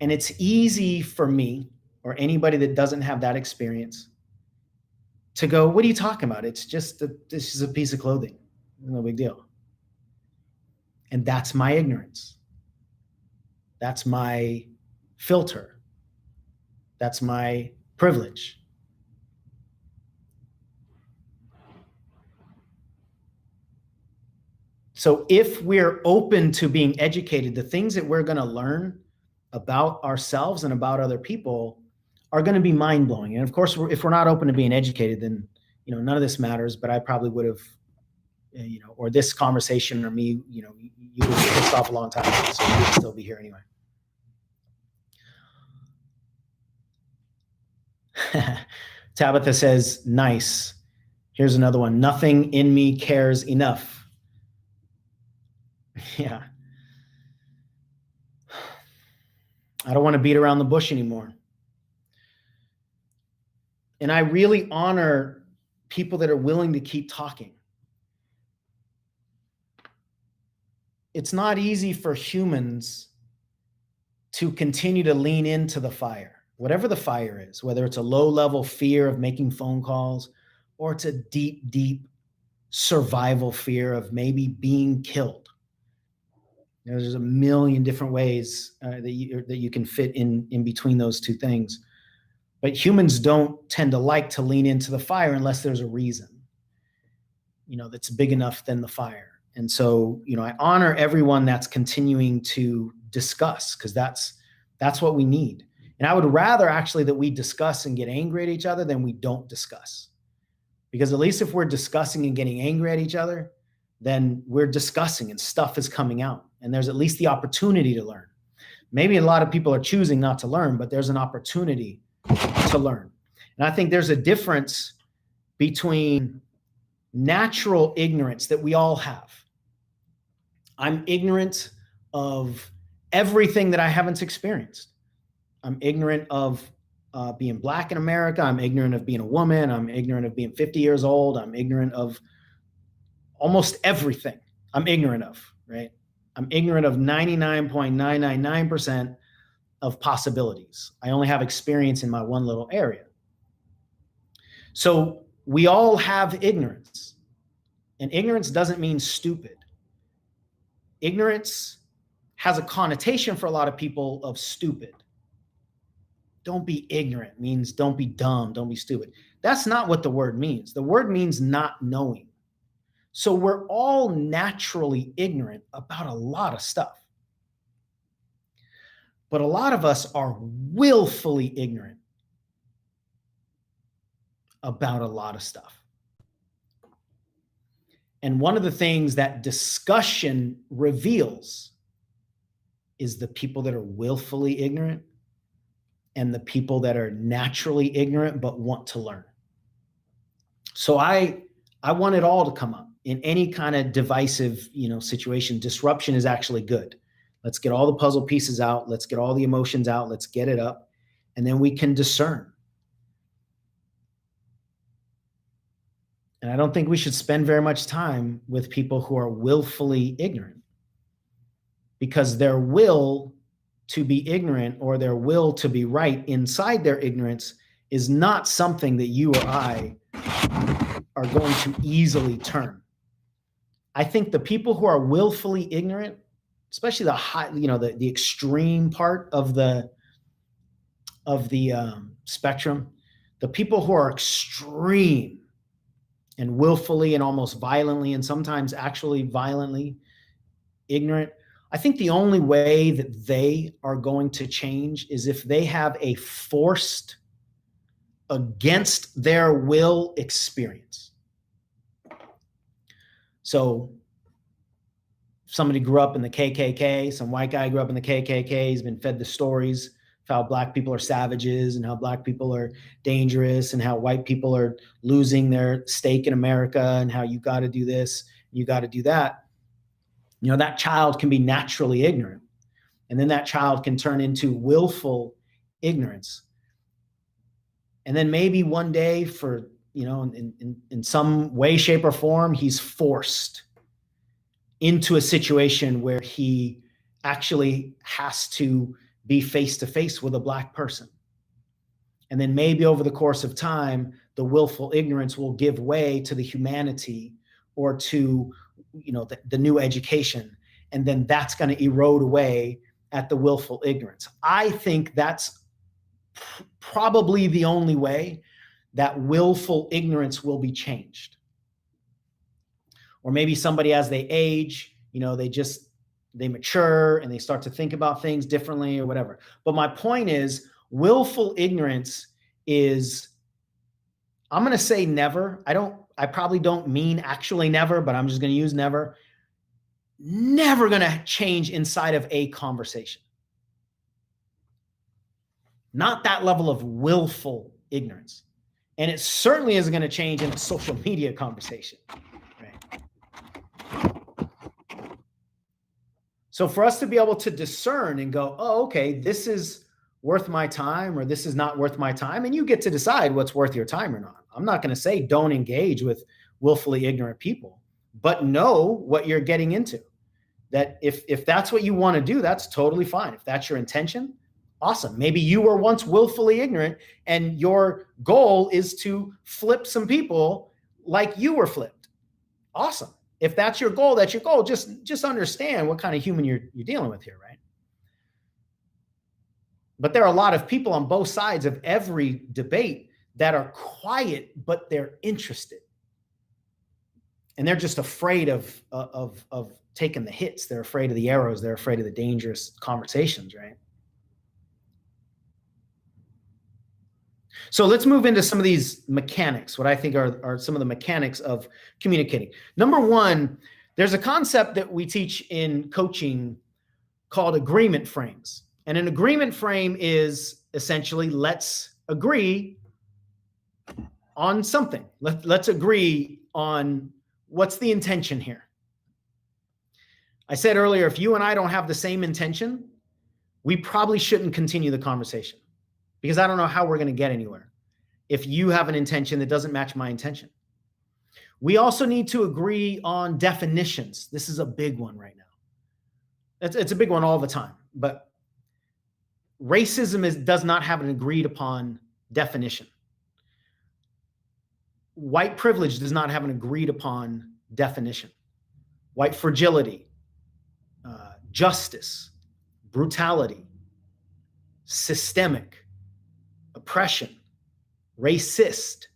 And it's easy for me or anybody that doesn't have that experience to go, "What are you talking about? It's just this is a piece of clothing. No big deal." And that's my ignorance. That's my filter. That's my privilege. So if we're open to being educated, the things that we're going to learn about ourselves and about other people are going to be mind-blowing. And of course, if we're not open to being educated, then none of this matters. But I probably would have, or this conversation or me, you would have pissed off a long time ago, so we would still be here anyway. Tabitha says, "Nice. Here's another one. Nothing in me cares enough." Yeah. I don't want to beat around the bush anymore. And I really honor people that are willing to keep talking. It's not easy for humans to continue to lean into the fire, whatever the fire is, whether it's a low-level fear of making phone calls or it's a deep, deep survival fear of maybe being killed. There's a million different ways that you can fit in between those two things. But humans don't tend to like to lean into the fire unless there's a reason, that's big enough than the fire. And so, I honor everyone that's continuing to discuss, because that's what we need. And I would rather actually that we discuss and get angry at each other than we don't discuss. Because at least if we're discussing and getting angry at each other, then we're discussing and stuff is coming out. And there's at least the opportunity to learn. Maybe a lot of people are choosing not to learn, but there's an opportunity to learn. And I think there's a difference between natural ignorance that we all have. I'm ignorant of everything that I haven't experienced. I'm ignorant of being Black in America. I'm ignorant of being a woman. I'm ignorant of being 50 years old. I'm ignorant of almost everything I'm ignorant of, right? I'm ignorant of 99.999% of possibilities. I only have experience in my one little area. So we all have ignorance. And ignorance doesn't mean stupid. Ignorance has a connotation for a lot of people of stupid. Don't be ignorant means don't be dumb, don't be stupid. That's not what the word means. The word means not knowing. So we're all naturally ignorant about a lot of stuff. But a lot of us are willfully ignorant about a lot of stuff. And one of the things that discussion reveals is the people that are willfully ignorant and the people that are naturally ignorant but want to learn. So I want it all to come up in any kind of divisive, situation. Disruption is actually good. Let's get all the puzzle pieces out. Let's get all the emotions out. Let's get it up. And then we can discern. And I don't think we should spend very much time with people who are willfully ignorant, because their will to be ignorant or their will to be right inside their ignorance is not something that you or I are going to easily turn. I think the people who are willfully ignorant, especially the high, the extreme part of the spectrum, the people who are extreme and willfully and almost violently and sometimes actually violently ignorant, I think the only way that they are going to change is if they have a forced, against their will experience. So somebody grew up in the KKK, some white guy grew up in the KKK, he's been fed the stories of how Black people are savages and how Black people are dangerous and how white people are losing their stake in America and how you got to do this, you got to do that. That child can be naturally ignorant. And then that child can turn into willful ignorance. And then maybe one day in some way, shape, or form, he's forced into a situation where he actually has to be face-to-face with a Black person. And then maybe over the course of time, the willful ignorance will give way to the humanity or to the new education. And then that's going to erode away at the willful ignorance. I think that's probably the only way that willful ignorance will be changed. Or maybe somebody, as they age, they mature and they start to think about things differently or whatever. But my point is, willful ignorance is, I'm going to say never. I probably don't mean actually never, but I'm just going to use never. Never going to change inside of a conversation. Not that level of willful ignorance. And it certainly isn't going to change in a social media conversation. Right? So for us to be able to discern and go, oh, okay, this is worth my time or this is not worth my time, and you get to decide what's worth your time or not. I'm not going to say don't engage with willfully ignorant people, but know what you're getting into. That if that's what you want to do, that's totally fine. If that's your intention, awesome. Maybe you were once willfully ignorant and your goal is to flip some people like you were flipped. Awesome. If that's your goal, that's your goal. Just understand what kind of human you're dealing with here, right? But there are a lot of people on both sides of every debate that are quiet, but they're interested. And they're just afraid of taking the hits. They're afraid of the arrows. They're afraid of the dangerous conversations, right? So let's move into some of these mechanics, what I think are some of the mechanics of communicating. Number one, there's a concept that we teach in coaching called agreement frames. And an agreement frame is essentially, let's agree on something. Let's agree on what's the intention here. I said earlier, if you and I don't have the same intention, we probably shouldn't continue the conversation, because I don't know how we're going to get anywhere if you have an intention that doesn't match my intention. We also need to agree on definitions. This is a big one right now. It's a big one all the time, but racism does not have an agreed upon definition. White privilege does not have an agreed upon definition. White fragility, justice, brutality, systemic, oppression, racist.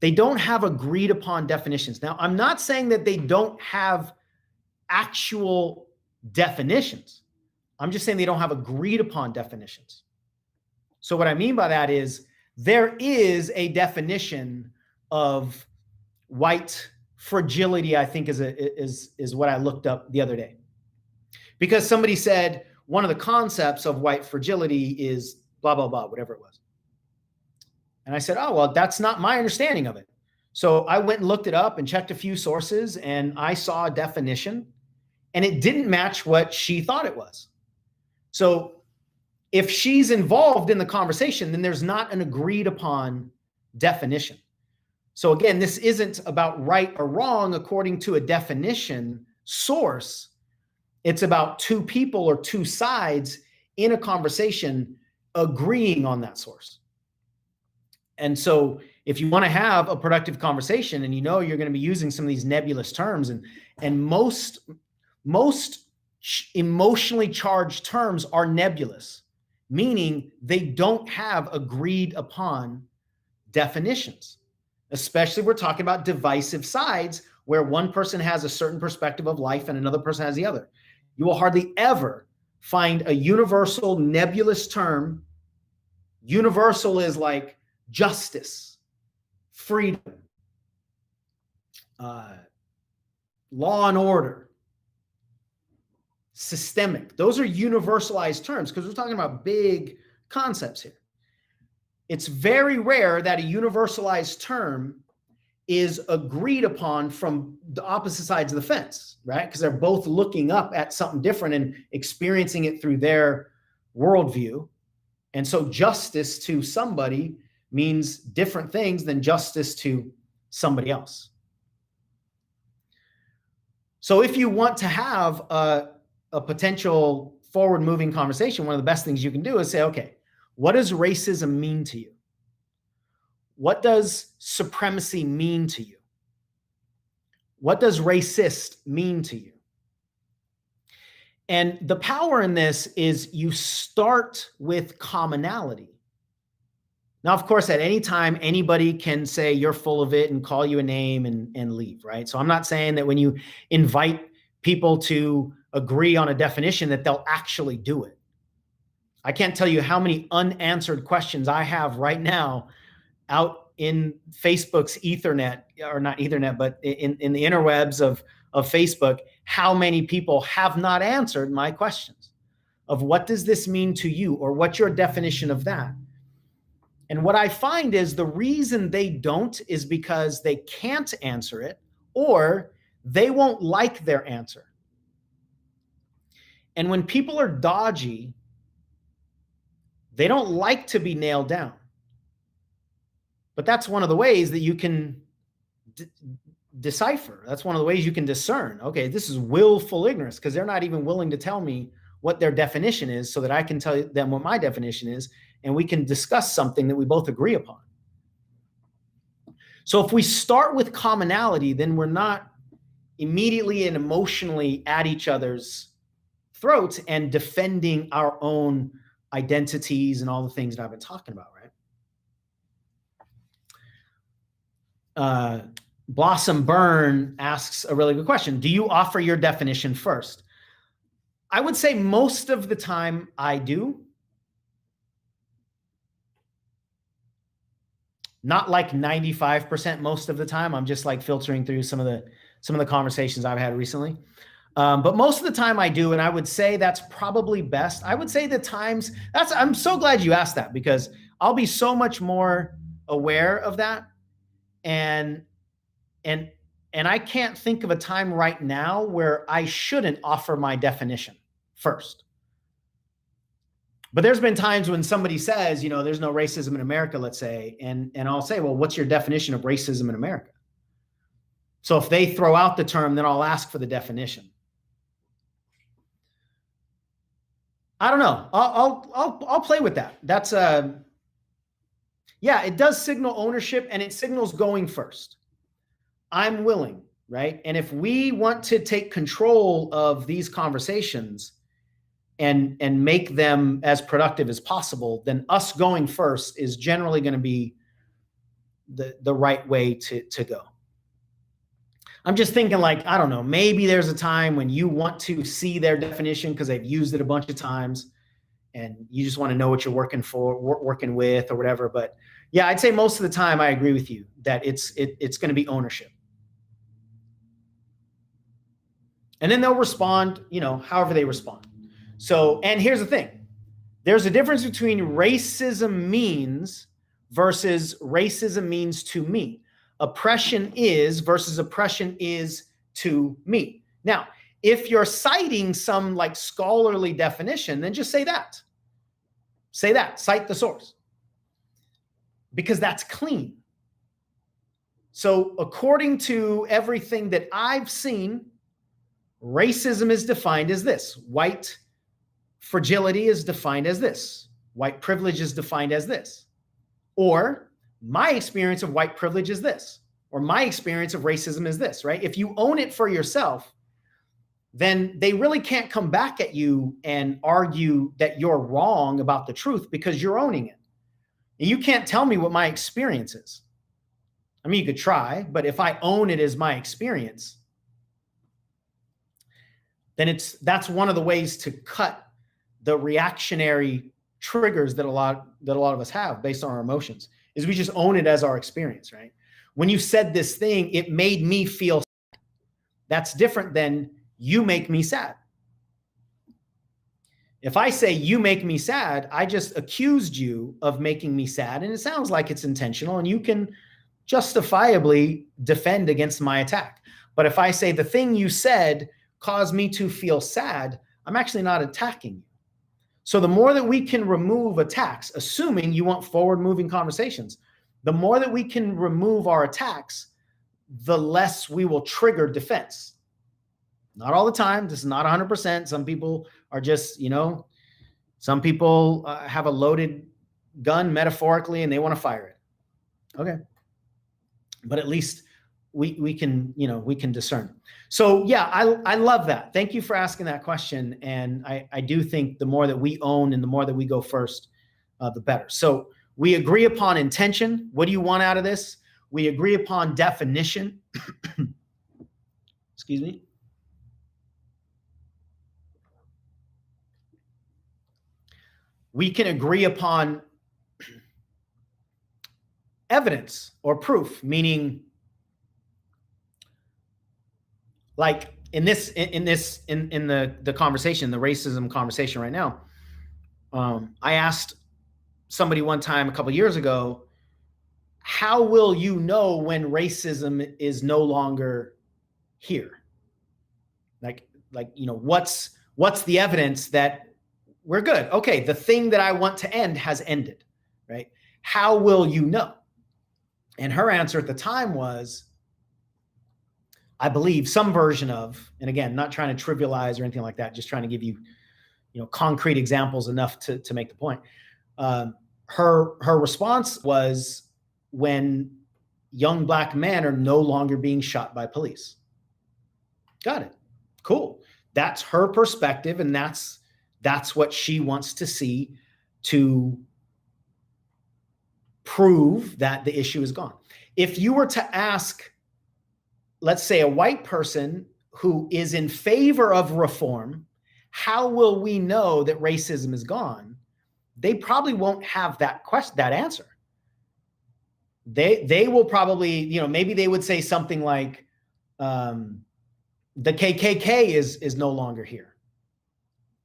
They don't have agreed upon definitions. Now, I'm not saying that they don't have actual definitions. I'm just saying they don't have agreed upon definitions. So what I mean by that is there is a definition of white fragility, I think is what I looked up the other day. Because somebody said one of the concepts of white fragility is blah, blah, blah, whatever it was. And I said, oh, well, that's not my understanding of it. So I went and looked it up and checked a few sources, and I saw a definition, and it didn't match what she thought it was. So if she's involved in the conversation, then there's not an agreed upon definition. So again, this isn't about right or wrong according to a definition source. It's about two people or two sides in a conversation agreeing on that source. And so if you want to have a productive conversation, and you know you're going to be using some of these nebulous terms, and most emotionally charged terms are nebulous, meaning they don't have agreed upon definitions. Especially if we're talking about divisive sides where one person has a certain perspective of life and another person has the other. You will hardly ever find a universal nebulous term. Universal is like justice, freedom, law and order, systemic. Those are universalized terms because we're talking about big concepts here. It's very rare that a universalized term is agreed upon from the opposite sides of the fence, right? Because they're both looking up at something different and experiencing it through their worldview. And so justice to somebody means different things than justice to somebody else. So if you want to have a potential forward-moving conversation, one of the best things you can do is say, okay, what does racism mean to you? What does supremacy mean to you? What does racist mean to you? And the power in this is you start with commonality. Now, of course, at any time, anybody can say you're full of it and call you a name and leave, right? So I'm not saying that when you invite people to agree on a definition that they'll actually do it. I can't tell you how many unanswered questions I have right now out in Facebook's Ethernet, or not Ethernet, but in the interwebs of Facebook, how many people have not answered my questions of what does this mean to you, or what's your definition of that? And what I find is the reason they don't is because they can't answer it, or they won't like their answer. And when people are dodgy, they don't like to be nailed down. But that's one of the ways that you can decipher. That's one of the ways you can discern. Okay, this is willful ignorance, because they're not even willing to tell me what their definition is so that I can tell them what my definition is, and we can discuss something that we both agree upon. So if we start with commonality, then we're not immediately and emotionally at each other's throats and defending our own identities and all the things that I've been talking about, right? Blossom Burn asks a really good question. Do you offer your definition first? I would say most of the time I do. Not like 95% most of the time. I'm just like filtering through some of the conversations I've had recently. But most of the time I do, and I would say that's probably best. I would say the times, I'm so glad you asked that, because I'll be so much more aware of that. And I can't think of a time right now where I shouldn't offer my definition first. But there's been times when somebody says, there's no racism in America, let's say, and I'll say, well, what's your definition of racism in America? So if they throw out the term, then I'll ask for the definition. I don't know. I'll play with that. That's yeah, it does signal ownership, and it signals going first. I'm willing, right? And if we want to take control of these conversations and make them as productive as possible, then us going first is generally going to be the right way to go. I'm just thinking, like, I don't know, maybe there's a time when you want to see their definition because they've used it a bunch of times and you just want to know what you're working with or whatever. But yeah, I'd say most of the time I agree with you that it's going to be ownership. And then they'll respond, however they respond. So, and here's the thing. There's a difference between racism means versus racism means to me. Oppression is versus oppression is to me. Now, if you're citing some like scholarly definition, then just say that. Say that, cite the source. Because that's clean. So according to everything that I've seen, racism is defined as this. White fragility is defined as this. White privilege is defined as this. Or my experience of white privilege is this. Or my experience of racism is this, right? If you own it for yourself, then they really can't come back at you and argue that you're wrong about the truth because you're owning it. And you can't tell me what my experience is. I mean, you could try, but if I own it as my experience, then that's one of the ways to cut the reactionary triggers that a lot of us have based on our emotions, is we just own it as our experience, right? When you said this thing, it made me feel sad. That's different than you make me sad. If I say you make me sad, I just accused you of making me sad, and it sounds like it's intentional, and you can justifiably defend against my attack. But if I say the thing you said caused me to feel sad, I'm actually not attacking you. So the more that we can remove attacks, assuming you want forward-moving conversations, the more that we can remove our attacks, the less we will trigger defense. Not all the time. This is not 100%. Some people are just, some people have a loaded gun metaphorically and they want to fire it. Okay. But at least we can, we can discern. So yeah, I love that. Thank you for asking that question. And I do think the more that we own and the more that we go first, the better. So we agree upon intention. What do you want out of this? We agree upon definition. Excuse me. We can agree upon evidence or proof, meaning like in the conversation, the racism conversation right now, I asked somebody one time a couple of years ago, how will you know when racism is no longer here? Like, what's what's the evidence that we're good? Okay, the thing that I want to end has ended, right? How will you know? And her answer at the time was, I believe, some version of, and again, not trying to trivialize or anything like that, just trying to give you, concrete examples enough to make the point. Her response was, when young Black men are no longer being shot by police. Got it. Cool. That's her perspective, and that's what she wants to see to prove that the issue is gone. If you were to ask, let's say, a white person who is in favor of reform, how will we know that racism is gone? They probably won't have that answer. They will probably, maybe they would say something like, the KKK is no longer here,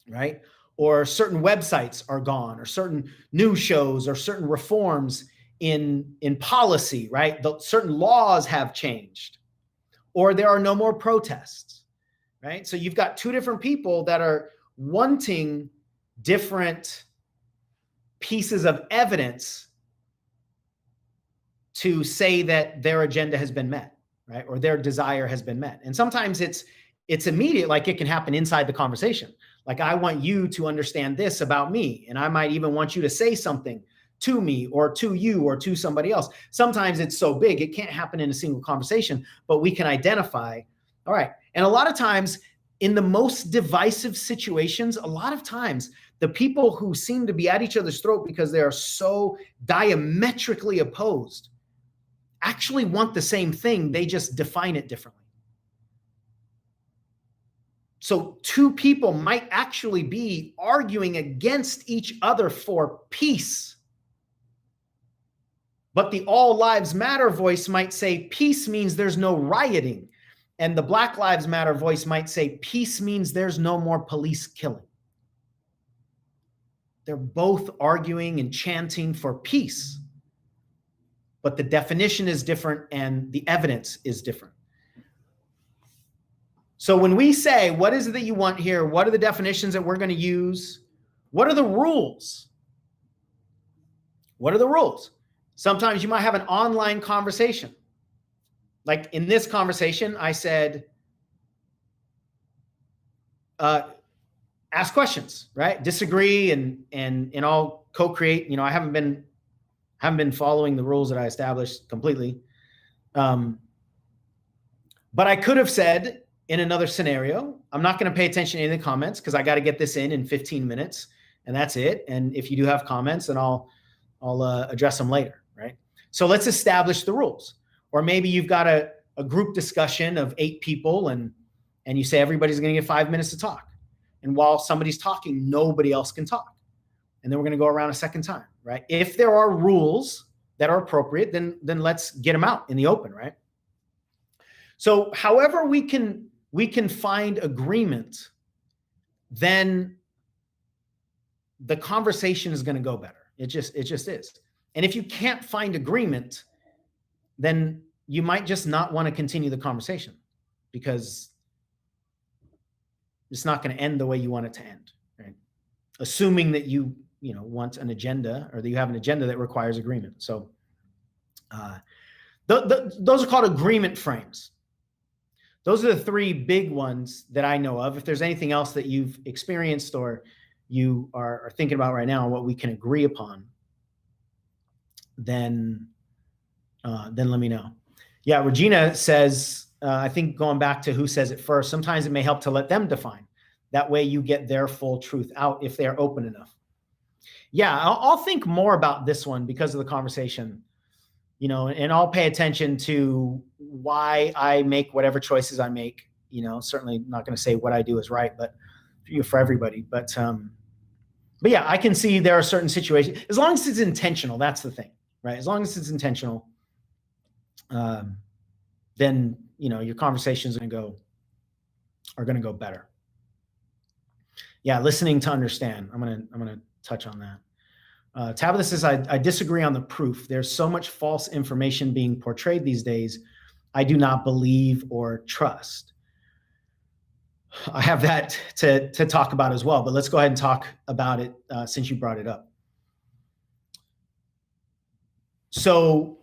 right? Or certain websites are gone, or certain news shows, or certain reforms in policy, right? Certain laws have changed, or there are no more protests, right? So you've got two different people that are wanting different pieces of evidence to say that their agenda has been met, right? Or their desire has been met. And sometimes it's immediate, like it can happen inside the conversation. Like, I want you to understand this about me, and I might even want you to say something to me or to you or to somebody else. Sometimes it's so big, it can't happen in a single conversation, but we can identify, all right. And a lot of times in the most divisive situations, a lot of times the people who seem to be at each other's throat because they are so diametrically opposed actually want the same thing. They just define it differently. So two people might actually be arguing against each other for peace. But the All Lives Matter voice might say peace means there's no rioting. And the Black Lives Matter voice might say peace means there's no more police killing. They're both arguing and chanting for peace. But the definition is different and the evidence is different. So when we say, what is it that you want here? What are the definitions that we're going to use? What are the rules? What are the rules? Sometimes you might have an online conversation. Like in this conversation, I said, ask questions, right? Disagree and I'll co-create. I haven't been following the rules that I established completely. But I could have said in another scenario, I'm not going to pay attention to any of the comments because I got to get this in 15 minutes and that's it. And if you do have comments, then I'll address them later, right? So let's establish the rules. Or maybe you've got a group discussion of 8 people and you say everybody's going to get 5 minutes to talk. And while somebody's talking, nobody else can talk. And then we're going to go around a second time, right? If there are rules that are appropriate, then let's get them out in the open, right? So however we can find agreement, then the conversation is going to go better. It just is. And if you can't find agreement, then you might just not want to continue the conversation because it's not going to end the way you want it to end, right? Assuming that you want an agenda or that you have an agenda that requires agreement. So those are called agreement frames. Those are the 3 big ones that I know of. If there's anything else that you've experienced or you are thinking about right now, what we can agree upon, then let me know. Yeah, Regina says, I think going back to who says it first, sometimes it may help to let them define. That way you get their full truth out if they're open enough. Yeah, I'll think more about this one because of the conversation, and I'll pay attention to why I make whatever choices I make. Certainly not going to say what I do is right, but for everybody. But yeah, I can see there are certain situations, as long as it's intentional, that's the thing, right? As long as it's intentional, then your conversations are going to go better. Yeah, listening to understand. I'm gonna touch on that. Tabitha says, I disagree on the proof. There's so much false information being portrayed these days. I do not believe or trust. I have that to talk about as well, but let's go ahead and talk about it since you brought it up. So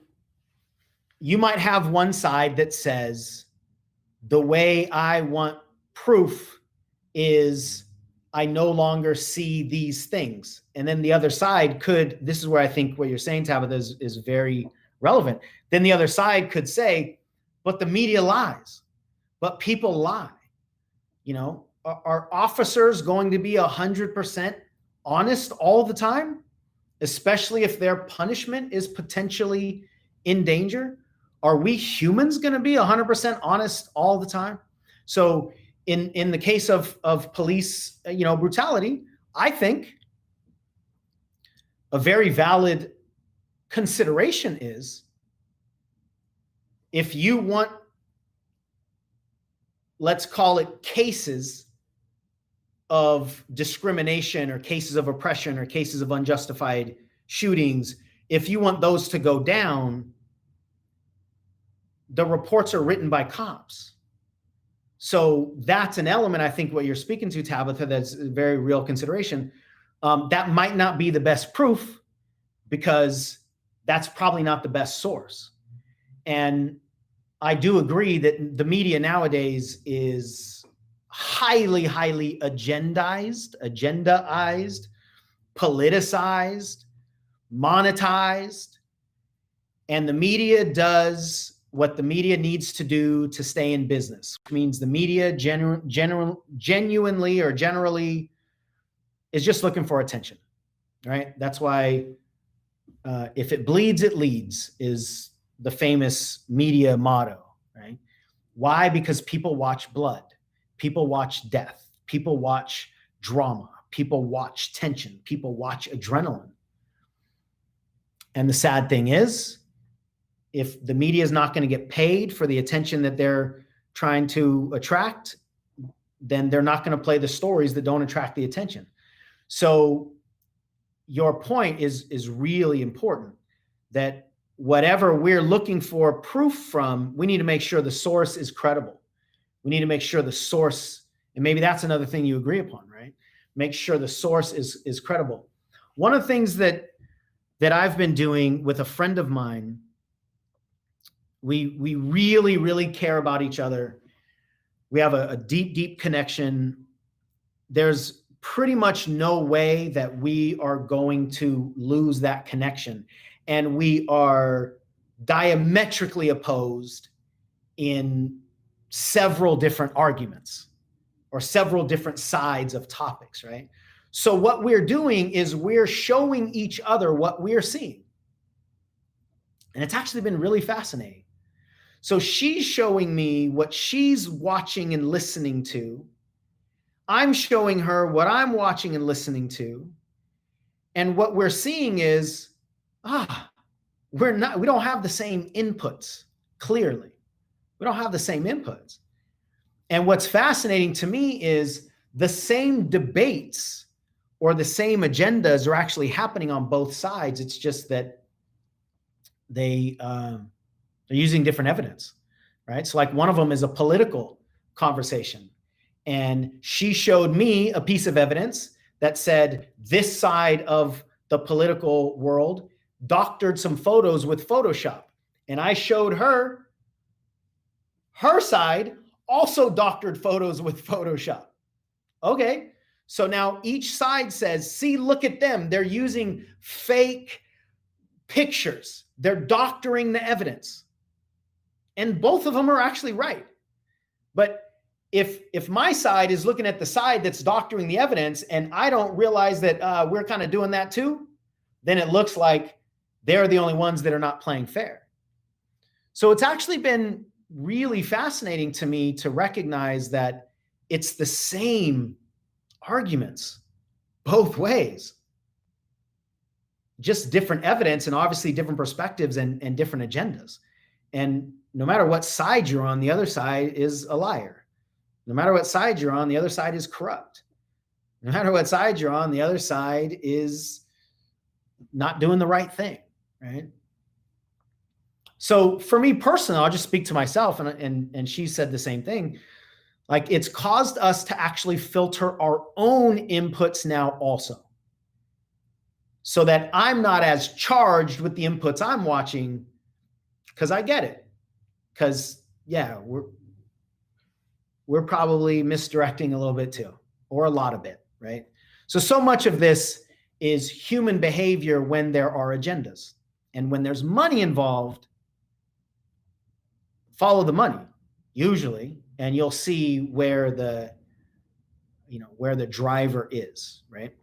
you might have one side that says, the way I want proof is I no longer see these things. And then the other side could, this is where I think what you're saying, Tabitha, is very relevant. Then the other side could say, but the media lies, but people lie. You know, are officers going to be 100% honest all the time, especially if their punishment is potentially in danger? Are we humans going to be 100% honest all the time? So in the case of police, brutality, I think a very valid consideration is, if you want, let's call it, cases of discrimination or cases of oppression or cases of unjustified shootings, if you want those to go down, the reports are written by cops. So that's an element, I think, what you're speaking to, Tabitha, that's a very real consideration. That might not be the best proof, because that's probably not the best source. And I do agree that the media nowadays is highly, highly agendized, politicized, monetized, and the media does what the media needs to do to stay in business, which means the media genuinely or generally is just looking for attention, right? That's why if it bleeds, it leads is the famous media motto, right? Why? Because people watch blood, people watch death, people watch drama, people watch tension, people watch adrenaline. And the sad thing is, if the media is not going to get paid for the attention that they're trying to attract, then they're not going to play the stories that don't attract the attention. So your point is really important, that whatever we're looking for proof from, we need to make sure the source is credible. We need to make sure the source, and maybe that's another thing you agree upon, right? Make sure the source is credible. One of the things that I've been doing with a friend of mine, we really, really care about each other. We have a deep, deep connection. There's pretty much no way that we are going to lose that connection. And we are diametrically opposed in several different arguments or several different sides of topics, right? So what we're doing is we're showing each other what we're seeing. And it's actually been really fascinating. So she's showing me what she's watching and listening to. I'm showing her what I'm watching and listening to. And what we're seeing is, we don't have the same inputs, clearly. We don't have the same inputs. And what's fascinating to me is the same debates or the same agendas are actually happening on both sides. It's just that they're using different evidence, right? So like one of them is a political conversation. And she showed me a piece of evidence that said this side of the political world doctored some photos with Photoshop. And I showed her side also doctored photos with Photoshop. Okay, so now each side says, see, look at them. They're using fake pictures. They're doctoring the evidence. And both of them are actually right. But if my side is looking at the side that's doctoring the evidence and I don't realize that we're kind of doing that too, then it looks like they're the only ones that are not playing fair. So it's actually been really fascinating to me to recognize that it's the same arguments both ways, just different evidence and obviously different perspectives and different agendas. And no matter what side you're on, the other side is a liar. No matter what side you're on, the other side is corrupt. No matter what side you're on, the other side is not doing the right thing, right? So for me personally, I'll just speak to myself, and she said the same thing. Like, it's caused us to actually filter our own inputs now also, so that I'm not as charged with the inputs I'm watching, because I get it. Because, yeah, we're probably misdirecting a little bit too, or a lot of it, right? So much of this is human behavior when there are agendas. And when there's money involved, follow the money, usually, and you'll see where the driver is, right?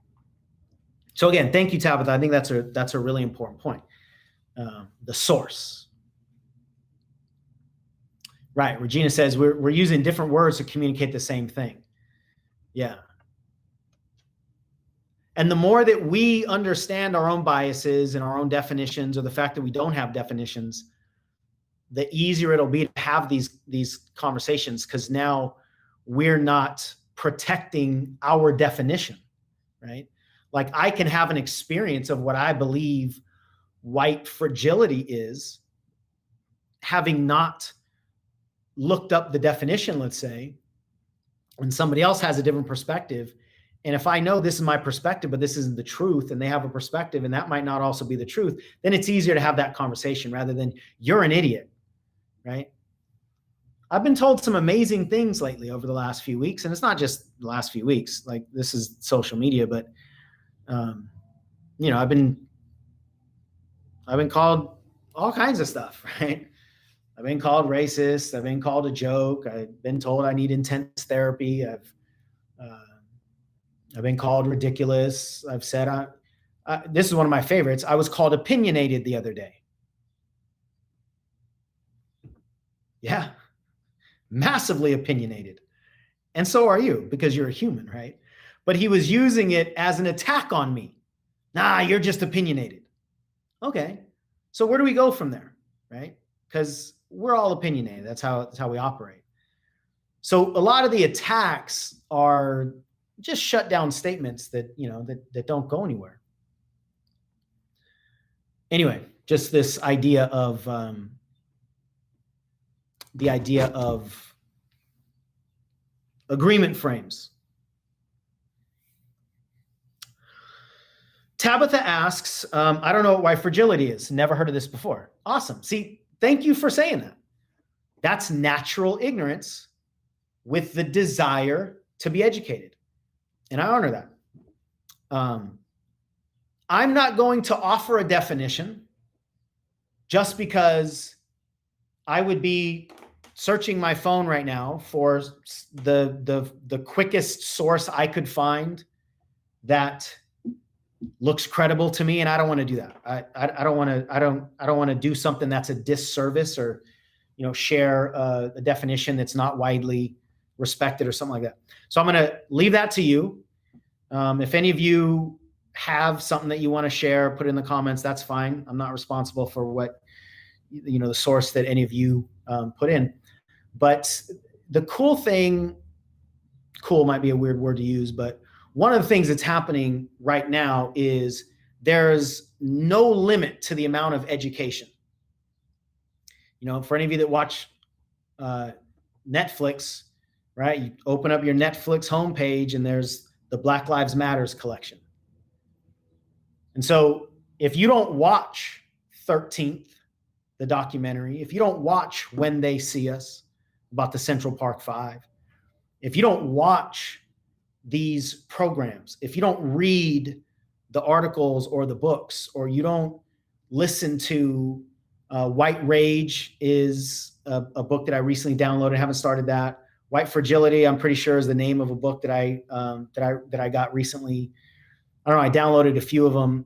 So again, thank you, Tabitha. I think that's a really important point. The source. Right. Regina says we're using different words to communicate the same thing. Yeah. And the more that we understand our own biases and our own definitions, or the fact that we don't have definitions, the easier it'll be to have these conversations, because now we're not protecting our definition, right? Like, I can have an experience of what I believe white fragility is, having not looked up the definition, let's say, and somebody else has a different perspective. And if I know this is my perspective, but this isn't the truth, and they have a perspective and that might not also be the truth, then it's easier to have that conversation rather than you're an idiot, right? I've been told some amazing things lately over the last few weeks, and it's not just the last few weeks, like, this is social media, but I've been called all kinds of stuff, right? I've been called racist. I've been called a joke. I've been told I need intense therapy. I've been called ridiculous. I've said, this is one of my favorites. I was called opinionated the other day. Yeah, massively opinionated. And so are you, because you're a human, right? But he was using it as an attack on me. Nah, you're just opinionated. Okay, so where do we go from there, right? Because we're all opinionated. That's how we operate. So a lot of the attacks are just shut down statements that don't go anywhere. Anyway, just this idea of agreement frames. Tabitha asks, I don't know what white fragility is. Never heard of this before. Awesome. See, thank you for saying that. That's natural ignorance with the desire to be educated. And I honor that. I'm not going to offer a definition just because I would be searching my phone right now for the quickest source I could find that looks credible to me, and I don't want to do that. I don't want to do something that's a disservice, or share a definition that's not widely respected or something like that. So I'm going to leave that to you. If any of you have something that you want to share, put it in the comments. That's fine. I'm not responsible for what the source that any of you put in. But the cool thing, cool might be a weird word to use, but one of the things that's happening right now is there's no limit to the amount of education. For any of you that watch Netflix, right? You open up your Netflix homepage and there's the Black Lives Matters collection. And so if you don't watch 13th, the documentary, if you don't watch When They See Us about the Central Park Five, if you don't watch these programs, if you don't read the articles or the books, or you don't listen to White Rage is a book that I recently downloaded. I haven't started that. White Fragility, I'm pretty sure, is the name of a book that I got recently. I don't know. I downloaded a few of them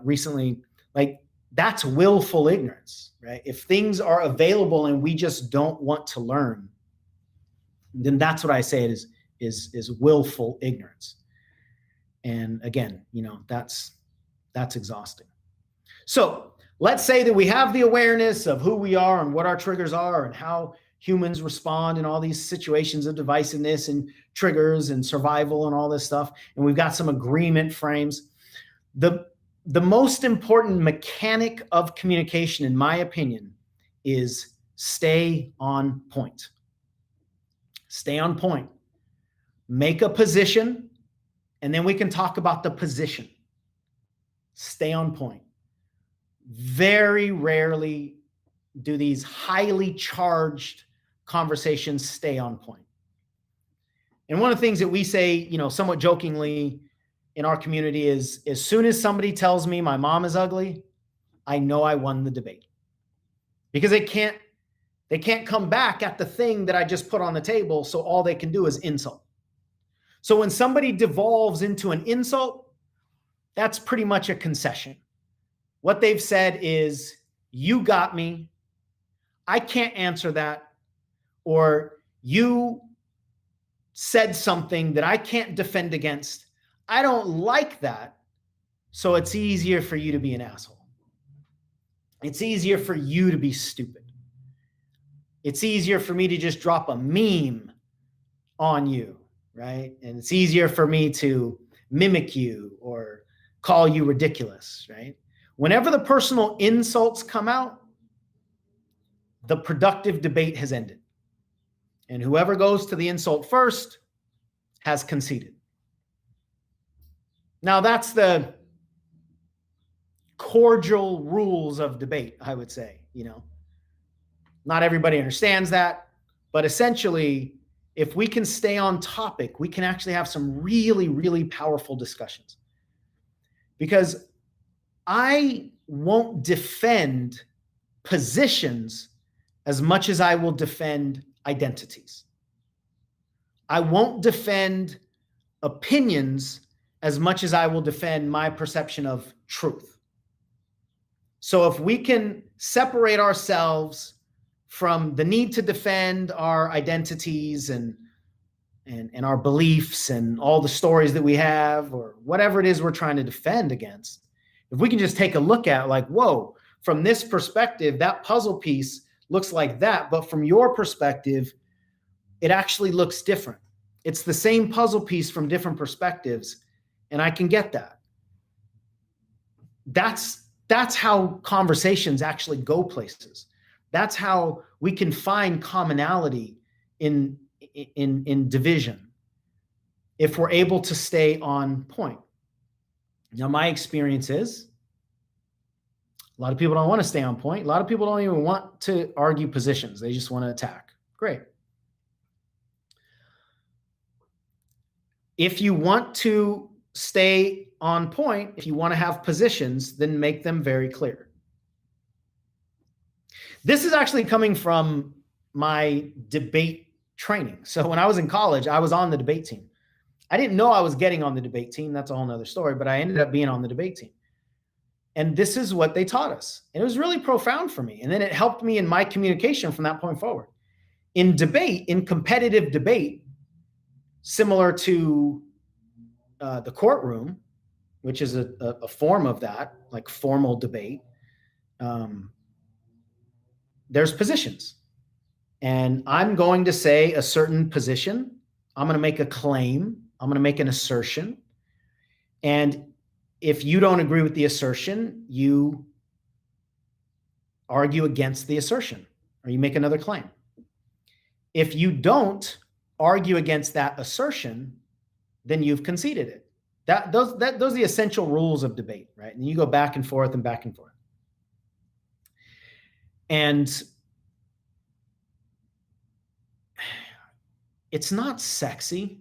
recently. Like, that's willful ignorance, right? If things are available and we just don't want to learn, then that's what I say it is willful ignorance. And again, that's exhausting. So let's say that we have the awareness of who we are and what our triggers are and how humans respond in all these situations of divisiveness and triggers and survival and all this stuff. And we've got some agreement frames. The most important mechanic of communication, in my opinion, is stay on point. Stay on point. Make a position, and then we can talk about the position. Stay on point. Very rarely do these highly charged conversations stay on point. And one of the things that we say, somewhat jokingly in our community is, as soon as somebody tells me my mom is ugly, I know I won the debate. Because they can't come back at the thing that I just put on the table, so all they can do is insult. So when somebody devolves into an insult, that's pretty much a concession. What they've said is, you got me, I can't answer that, or you said something that I can't defend against. I don't like that, so it's easier for you to be an asshole. It's easier for you to be stupid. It's easier for me to just drop a meme on you, right? And it's easier for me to mimic you or call you ridiculous, right? Whenever the personal insults come out, the productive debate has ended. And whoever goes to the insult first has conceded. Now, that's the cordial rules of debate, I would say. Not everybody understands that, but essentially, if we can stay on topic, we can actually have some really, really powerful discussions. Because I won't defend positions as much as I will defend identities. I won't defend opinions as much as I will defend my perception of truth. So if we can separate ourselves from the need to defend our identities and our beliefs and all the stories that we have, or whatever it is we're trying to defend against, if we can just take a look at, like, whoa, from this perspective, that puzzle piece looks like that, but from your perspective, it actually looks different. It's the same puzzle piece from different perspectives, and I can get that. That's how conversations actually go places. That's how we can find commonality in division, if we're able to stay on point. Now, my experience is a lot of people don't want to stay on point. A lot of people don't even want to argue positions. They just want to attack. Great. If you want to stay on point, if you want to have positions, then make them very clear. This is actually coming from my debate training. So when I was in college, I was on the debate team. I didn't know I was getting on the debate team. That's a whole nother story, but I ended up being on the debate team. And this is what they taught us. And it was really profound for me. And then it helped me in my communication from that point forward. In debate, in competitive debate, similar to the courtroom, which is a form of that, like formal debate, there's positions. And I'm going to say a certain position. I'm going to make a claim. I'm going to make an assertion. And if you don't agree with the assertion, you argue against the assertion, or you make another claim. If you don't argue against that assertion, then you've conceded it. Those are the essential rules of debate, right? And you go back and forth and back and forth. And it's not sexy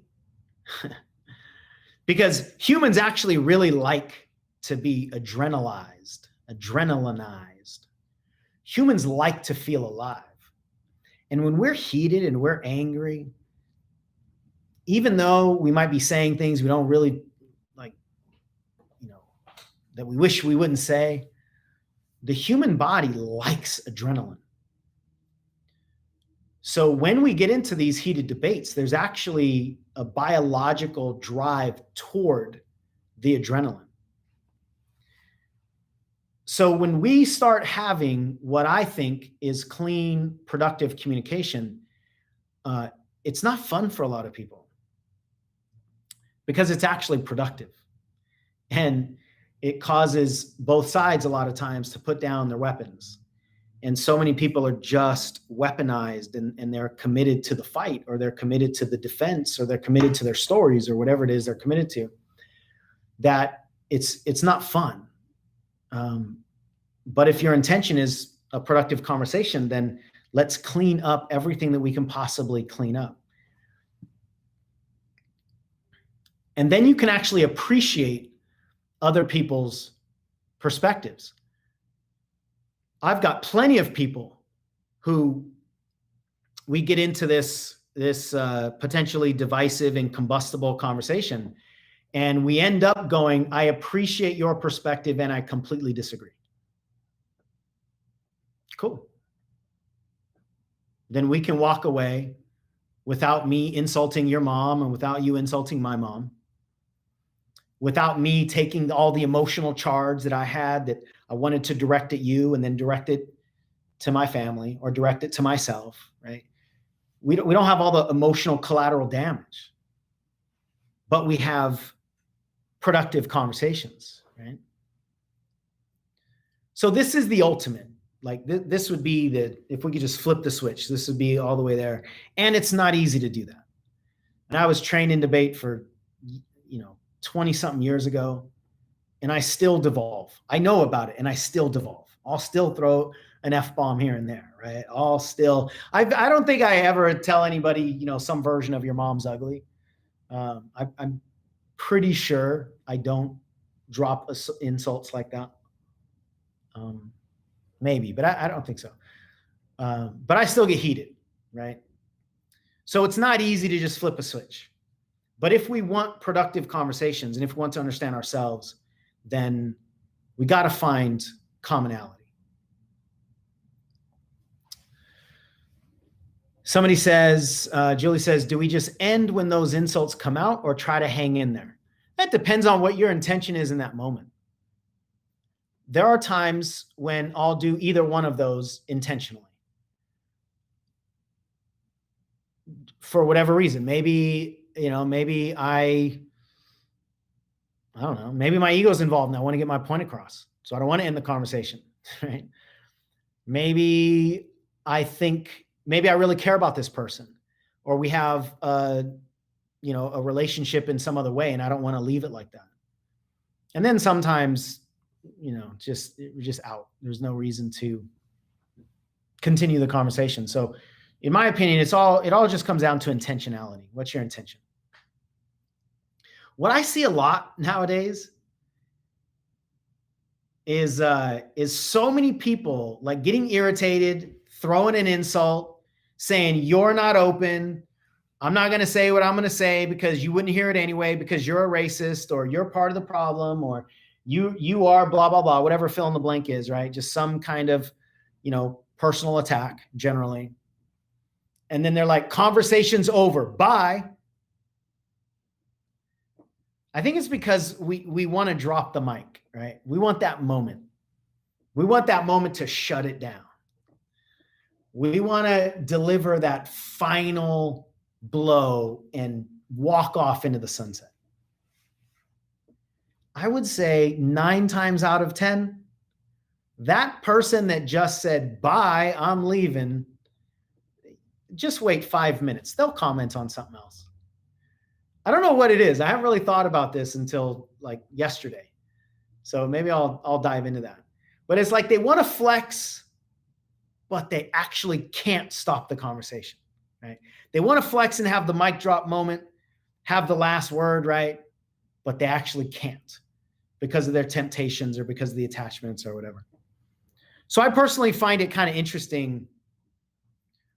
because humans actually really like to be adrenalinized. Humans like to feel alive. And when we're heated and we're angry, even though we might be saying things we don't really like, that we wish we wouldn't say, the human body likes adrenaline. So when we get into these heated debates, there's actually a biological drive toward the adrenaline. So when we start having what I think is clean, productive communication, it's not fun for a lot of people because it's actually productive. And it causes both sides a lot of times to put down their weapons And so many people are just weaponized, and they're committed to the fight, or they're committed to the defense, or they're committed to their stories, or whatever it is they're committed to, that it's not fun. But if your intention is a productive conversation, then let's clean up everything that we can possibly clean up. And then you can actually appreciate other people's perspectives. I've got plenty of people who we get into this potentially divisive and combustible conversation, and we end up going, I appreciate your perspective and I completely disagree. Cool. Then we can walk away without me insulting your mom and without you insulting my mom, without me taking all the emotional charge that I had that I wanted to direct at you and then direct it to my family or direct it to myself, right? We don't have all the emotional collateral damage, but we have productive conversations, right? So this is the ultimate. Like this would be if we could just flip the switch, this would be all the way there. And it's not easy to do that. And I was trained in debate for, 20 something years ago, and I still devolve. I know about it and I still devolve. I'll still throw an F-bomb here and there, right? I don't think I ever tell anybody, some version of your mom's ugly. I'm pretty sure I don't drop insults like that. Maybe, but I don't think so. But I still get heated, right? So it's not easy to just flip a switch. But if we want productive conversations and if we want to understand ourselves, then we got to find commonality. Somebody says, Julie says, do we just end when those insults come out or try to hang in there? That depends on what your intention is in that moment. There are times when I'll do either one of those intentionally. For whatever reason, maybe I don't know, maybe my ego's involved and I want to get my point across. So I don't want to end the conversation, right? Maybe I really care about this person, or we have a relationship in some other way and I don't want to leave it like that. And then sometimes, we're just out. There's no reason to continue the conversation. So in my opinion, it all just comes down to intentionality. What's your intention? What I see a lot nowadays is so many people like getting irritated, throwing an insult, saying, you're not open. I'm not going to say what I'm going to say because you wouldn't hear it anyway, because you're a racist, or you're part of the problem, or you are blah, blah, blah, whatever fill in the blank is, right? Just some kind of, personal attack generally. And then they're like, conversation's over, bye. I think it's because we want to drop the mic, right? We want that moment. We want that moment to shut it down. We want to deliver that final blow and walk off into the sunset. I would say 9 times out of 10, that person that just said, bye, I'm leaving, just wait 5 minutes. They'll comment on something else. I don't know what it is. I haven't really thought about this until like yesterday. So maybe I'll dive into that. But it's like they want to flex, but they actually can't stop the conversation, right? They want to flex and have the mic drop moment, have the last word, right? But they actually can't because of their temptations or because of the attachments or whatever. So I personally find it kind of interesting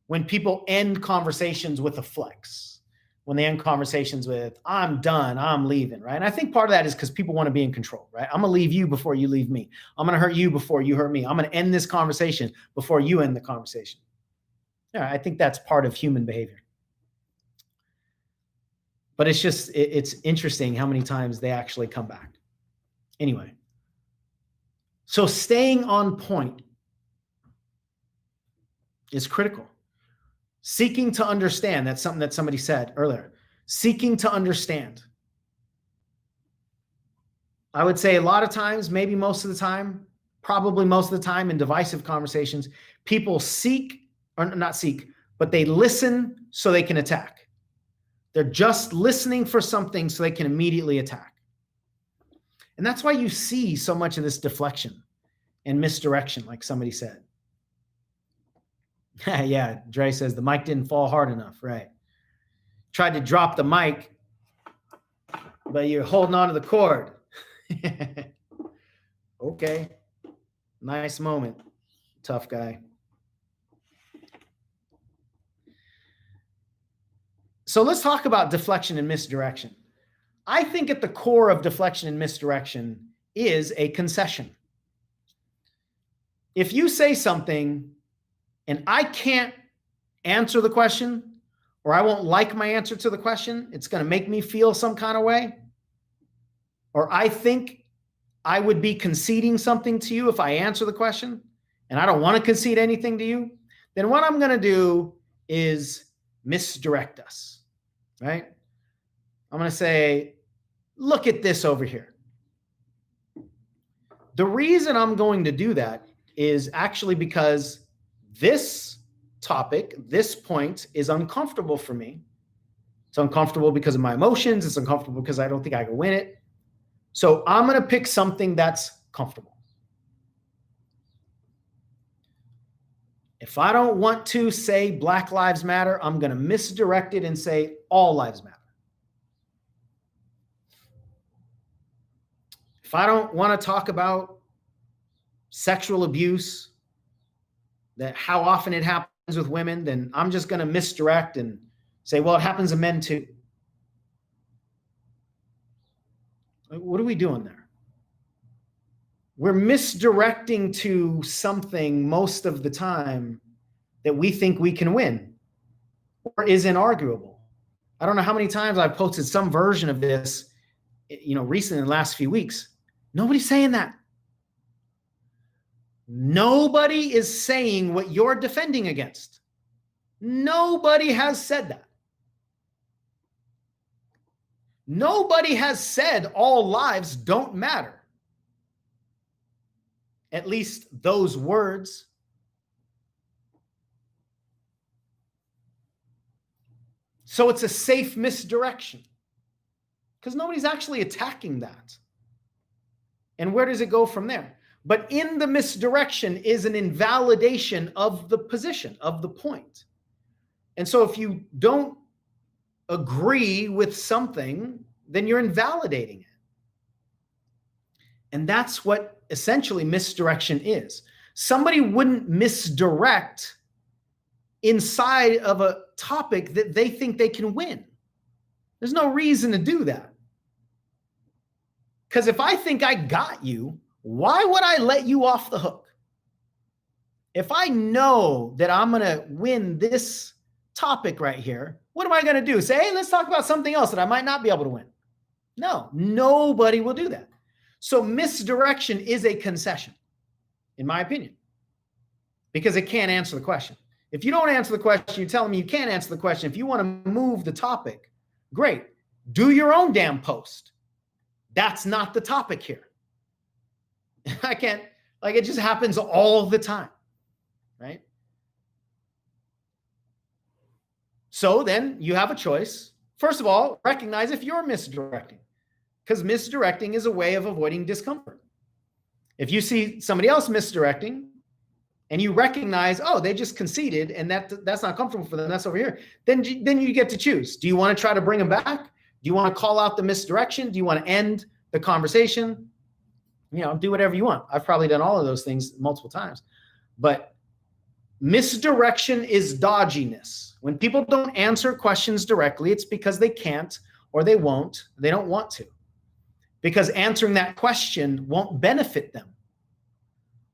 when people end conversations with a flex. When they end conversations with, I'm done, I'm leaving, right? And I think part of that is because people want to be in control, right? I'm going to leave you before you leave me. I'm going to hurt you before you hurt me. I'm going to end this conversation before you end the conversation. Yeah, I think that's part of human behavior. But it's interesting how many times they actually come back. Anyway, so staying on point is critical. Seeking to understand, that's something that somebody said earlier. Seeking to understand. I would say a lot of times, maybe most of the time, probably most of the time in divisive conversations, people not seek, but they listen so they can attack. They're just listening for something so they can immediately attack. And that's why you see so much of this deflection and misdirection, like somebody said. Yeah, Dre says the mic didn't fall hard enough, right? Tried to drop the mic, but you're holding on to the cord. Okay. Nice moment, tough guy. So let's talk about deflection and misdirection. I think at the core of deflection and misdirection is a concession. If you say something and I can't answer the question, or I won't like my answer to the question, it's going to make me feel some kind of way, or I think I would be conceding something to you if I answer the question, and I don't want to concede anything to you, then what I'm going to do is misdirect us, right? I'm going to say, look at this over here. The reason I'm going to do that is actually because this topic, this point is uncomfortable for me. It's uncomfortable because of my emotions. It's uncomfortable because I don't think I can win it. So I'm going to pick something that's comfortable. If I don't want to say Black Lives Matter, I'm going to misdirect it and say all lives matter. If I don't want to talk about sexual abuse, that how often it happens with women, then I'm just going to misdirect and say, well, it happens to men too. What are we doing there? We're misdirecting to something most of the time that we think we can win or is inarguable. I don't know how many times I've posted some version of this, recently in the last few weeks. Nobody's saying that. Nobody is saying what you're defending against. Nobody has said that. Nobody has said all lives don't matter. At least those words. So it's a safe misdirection because nobody's actually attacking that. And where does it go from there? But in the misdirection is an invalidation of the position, of the point. And so if you don't agree with something, then you're invalidating it. And that's what essentially misdirection is. Somebody wouldn't misdirect inside of a topic that they think they can win. There's no reason to do that. Because if I think I got you, why would I let you off the hook? If I know that I'm going to win this topic right here, what am I going to do? Say, hey, let's talk about something else that I might not be able to win. No, nobody will do that. So misdirection is a concession, in my opinion, because it can't answer the question. If you don't answer the question, you're telling me you can't answer the question. If you want to move the topic, great. Do your own damn post. That's not the topic here. I can't, it just happens all the time, right? So then you have a choice. First of all, recognize if you're misdirecting, because misdirecting is a way of avoiding discomfort. If you see somebody else misdirecting and you recognize, oh, they just conceded and that's not comfortable for them, that's over here, then you get to choose. Do you want to try to bring them back? Do you want to call out the misdirection? Do you want to end the conversation? Do whatever you want. I've probably done all of those things multiple times. But misdirection is dodginess. When people don't answer questions directly, it's because they can't or they won't. They don't want to. Because answering that question won't benefit them.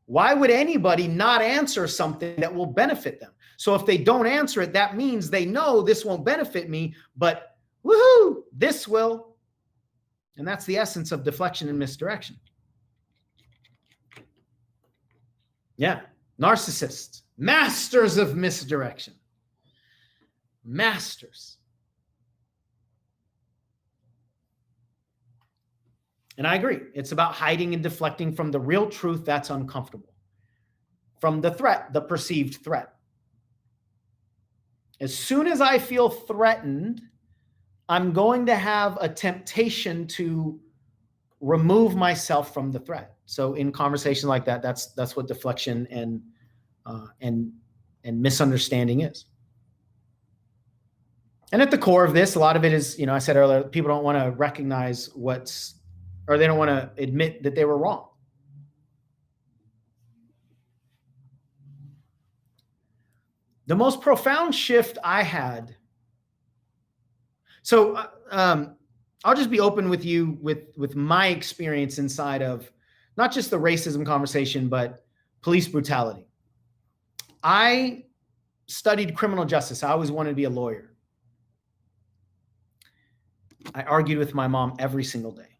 Why would anybody not answer something that will benefit them? So if they don't answer it, that means they know this won't benefit me, but woohoo, this will. And that's the essence of deflection and misdirection. Yeah, narcissists, masters of misdirection. Masters. And I agree. It's about hiding and deflecting from the real truth that's uncomfortable, from the threat, the perceived threat. As soon as I feel threatened, I'm going to have a temptation to remove myself from the threat. So in conversations like that, that's what deflection and misunderstanding is. And at the core of this, a lot of it is, I said earlier, people don't want to recognize or they don't want to admit that they were wrong. The most profound shift I had. So I'll just be open with you with my experience inside of not just the racism conversation, but police brutality. I studied criminal justice. I always wanted to be a lawyer. I argued with my mom every single day.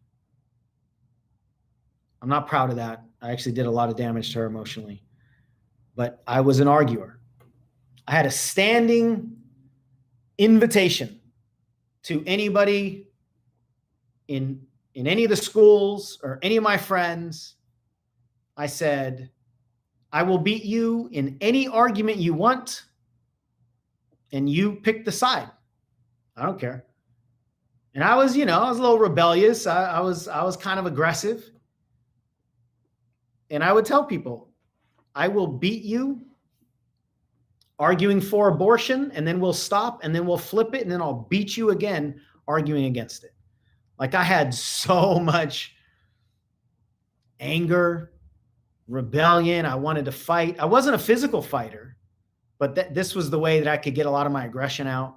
I'm not proud of that. I actually did a lot of damage to her emotionally, but I was an arguer. I had a standing invitation to anybody in any of the schools or any of my friends. I said, I will beat you in any argument you want, and you pick the side. I don't care. And I was, I was a little rebellious. I was kind of aggressive. And I would tell people, I will beat you arguing for abortion, and then we'll stop, and then we'll flip it, and then I'll beat you again arguing against it. Like, I had so much anger, rebellion. I wanted to fight. I wasn't a physical fighter, but this was the way that I could get a lot of my aggression out.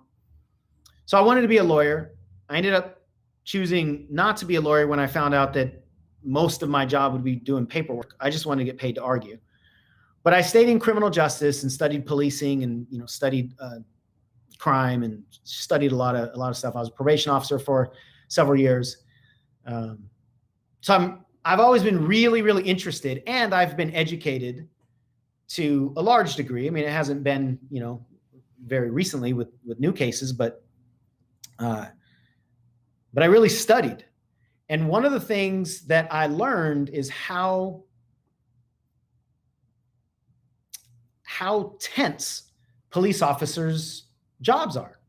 So I wanted to be a lawyer. I ended up choosing not to be a lawyer when I found out that most of my job would be doing paperwork. I just wanted to get paid to argue. But I stayed in criminal justice and studied policing and studied crime and studied a lot of stuff. I was a probation officer for several years. So I've always been really, really interested, and I've been educated to a large degree. I mean, it hasn't been, very recently with new cases, but I really studied. And one of the things that I learned is how tense police officers' jobs are.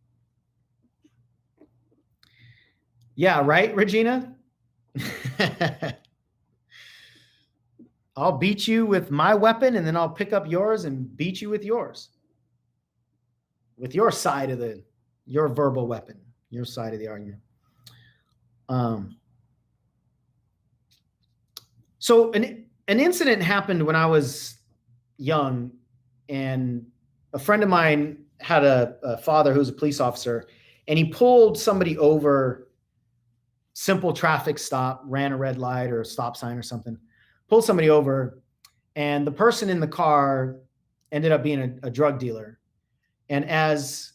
Yeah, right, Regina? I'll beat you with my weapon, and then I'll pick up yours and beat you with yours. With your side of your verbal weapon, your side of the argument. So an incident happened when I was young, and a friend of mine had a father who was a police officer, and he pulled somebody over, simple traffic stop, ran a red light or a stop sign or something, pulled somebody over, and the person in the car ended up being a drug dealer. And as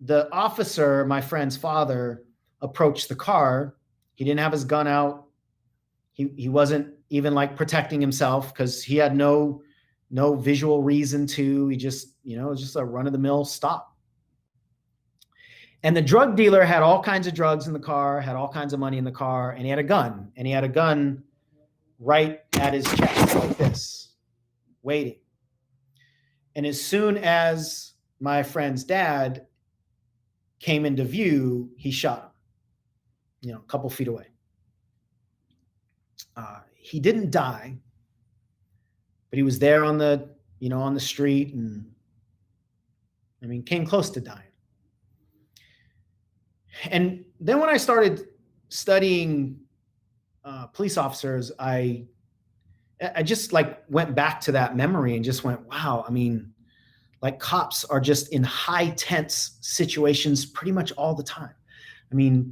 the officer, my friend's father, approached the car, he didn't have his gun out. He wasn't even protecting himself because he had no visual reason to. He just, it was just a run-of-the-mill stop. And the drug dealer had all kinds of drugs in the car, had all kinds of money in the car, and he had a gun. And he had a gun right at his chest like this, waiting. And as soon as my friend's dad came into view, he shot him, a couple feet away. He didn't die, but he was there on the street, and came close to dying. And then when I started studying police officers, I just went back to that memory and just went, wow. Cops are just in high tense situations pretty much all the time.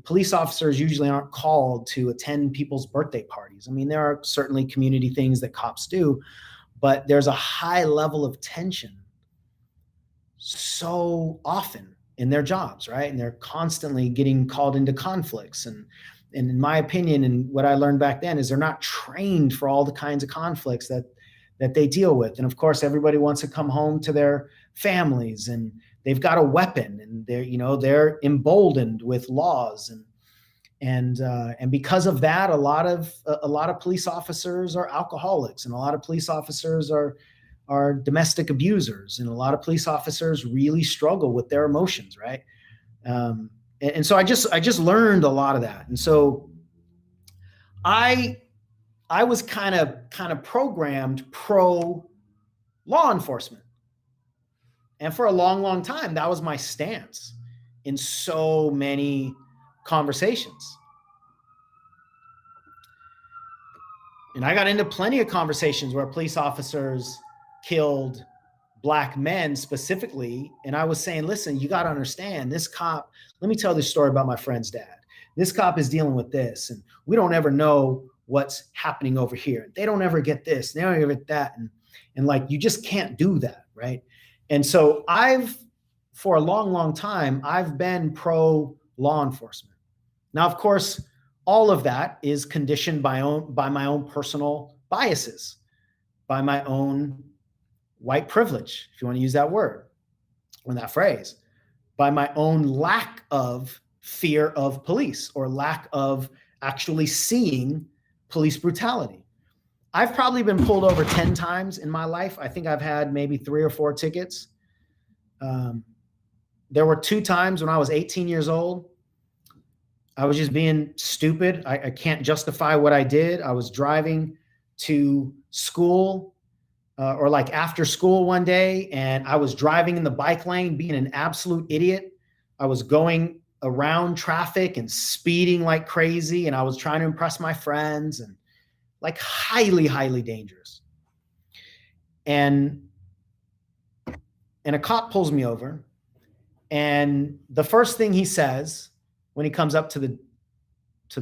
Police officers usually aren't called to attend people's birthday parties. There are certainly community things that cops do, but there's a high level of tension so often in their jobs, right? And they're constantly getting called into conflicts. And in my opinion, and what I learned back then, is they're not trained for all the kinds of conflicts that they deal with. And of course, everybody wants to come home to their families, and they've got a weapon, and they're emboldened with laws. And because of that, a lot of police officers are alcoholics, and a lot of police officers are domestic abusers, and a lot of police officers really struggle with their emotions, right? And so I just learned a lot of that, and so I was kind of programmed pro law enforcement, and for a long time that was my stance in so many conversations. And I got into plenty of conversations where police officers killed Black men specifically. And I was saying, listen, you got to understand, this cop, let me tell this story about my friend's dad. This cop is dealing with this, and we don't ever know what's happening over here. They don't ever get this, they don't ever get that. And like, you just can't do that, right? And so for a long time, I've been pro law enforcement. Now, of course, all of that is conditioned by my own personal biases, by my own white privilege, if you want to use that word or that phrase, by my own lack of fear of police or lack of actually seeing police brutality. I've probably been pulled over 10 times in my life. I think I've had maybe 3 or 4 tickets. There were 2 times when I was 18 years old. I was just being stupid. I can't justify what I did. I was driving to school or like after school one day, and I was driving in the bike lane being an absolute idiot. I was going around traffic and speeding like crazy, and I was trying to impress my friends, and like highly dangerous. And a cop pulls me over, and the first thing he says when he comes up to the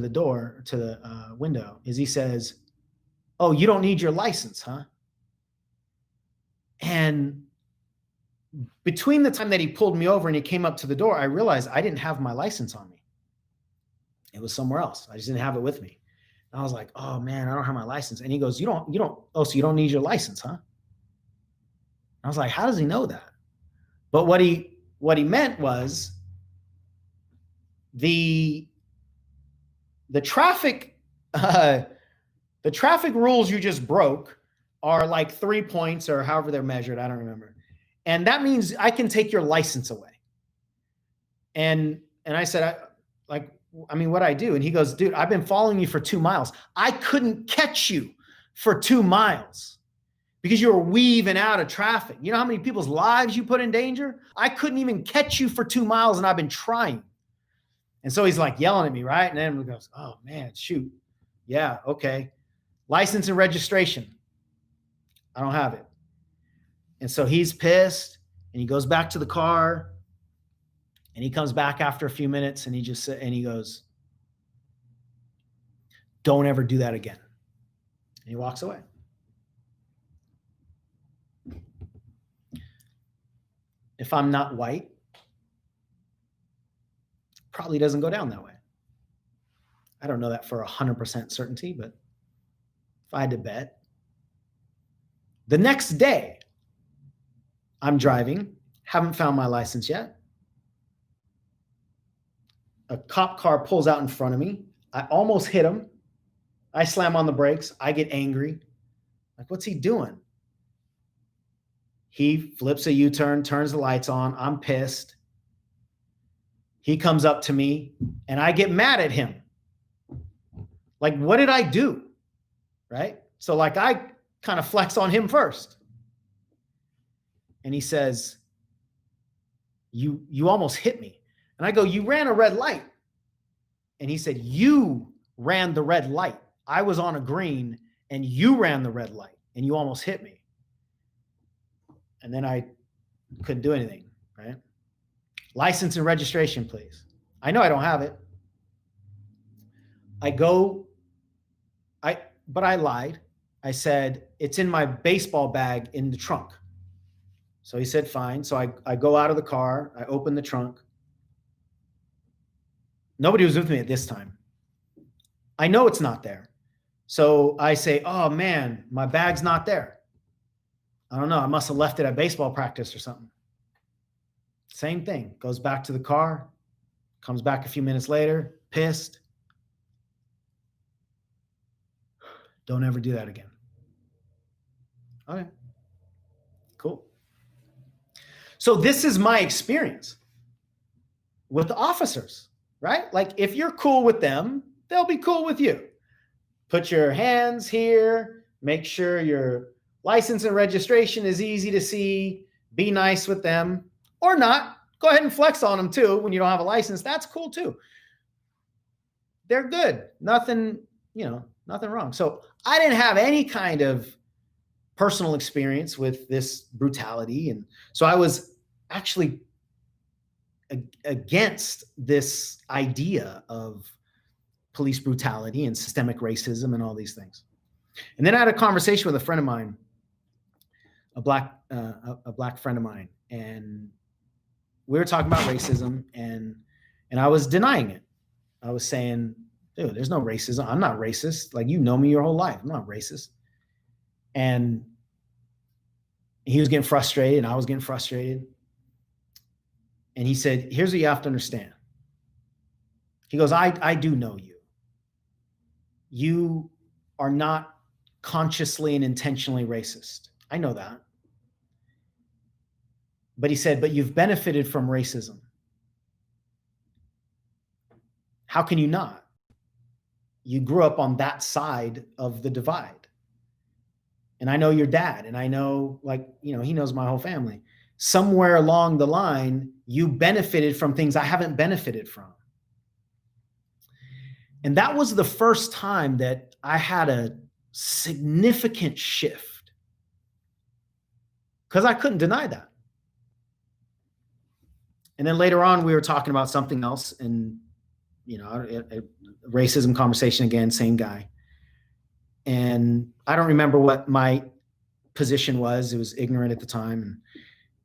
door, to the window, is he says, "Oh, you don't need your license, huh?" And between the time that he pulled me over and he came up to the door, I realized I didn't have my license on me. It was somewhere else. I just didn't have it with me. And I was like, "Oh man, I don't have my license." And he goes, oh, so you don't need your license, huh?" I was like, how does he know that? But what he meant was the traffic rules you just broke are like 3 points or however they're measured. I don't remember. And that means I can take your license away. And I said, what'd I do? And he goes, "Dude, I've been following you for 2 miles. I couldn't catch you for 2 miles because you were weaving out of traffic. You know how many people's lives you put in danger? I couldn't even catch you for 2 miles, and I've been trying." And so he's like yelling at me, right? And then he goes, "Oh man, shoot. Yeah, okay. License and registration. I don't have it." And so he's pissed, and he goes back to the car, and he comes back after a few minutes, and he goes, "Don't ever do that again." And he walks away. If I'm not white, probably doesn't go down that way. I don't know that for 100% certainty, but if I had to bet. The next day, I'm driving, haven't found my license yet. A cop car pulls out in front of me. I almost hit him. I slam on the brakes. I get angry. Like, what's he doing? He flips a U-turn, turns the lights on. I'm pissed. He comes up to me, and I get mad at him. Like, what did I do? Right? So like, I kind of flex on him first. And he says, you almost hit me. And I go, "You ran a red light." And he said, "You ran the red light. I was on a green, and you ran the red light, and you almost hit me." And then I couldn't do anything, right? "License and registration, please." I know I don't have it. But I lied. I said, "It's in my baseball bag in the trunk." So he said, "Fine." So I go out of the car. I open the trunk. Nobody was with me at this time. I know it's not there. So I say, "Oh man, my bag's not there. I don't know. I must have left it at baseball practice or something." Same thing. Goes back to the car. Comes back a few minutes later, pissed. Don't ever do that again. Okay, cool. So this is my experience with the officers, right? Like if you're cool with them, they'll be cool with you. Put your hands here, make sure your license and registration is easy to see, be nice with them or not. Go ahead and flex on them too when you don't have a license. That's cool too. They're good. Nothing, nothing wrong. So I didn't have any kind of personal experience with this brutality. And so I was actually against this idea of police brutality and systemic racism and all these things. And then I had a conversation with a friend of mine, a black friend of mine, and we were talking about racism, and I was denying it. I was saying, dude, there's no racism. I'm not racist. Like, you know me your whole life. I'm not racist. And he was getting frustrated, and I was getting frustrated. And he said, here's what you have to understand. He goes, I do know you. You are not consciously and intentionally racist. I know that. But he said, but you've benefited from racism. How can you not? You grew up on that side of the divide. And I know your dad, and I know, he knows my whole family. Somewhere along the line, you benefited from things I haven't benefited from. And that was the first time that I had a significant shift, because I couldn't deny that. And then later on, we were talking about something else, and a racism conversation again, same guy. And I don't remember what my position was. It was ignorant at the time.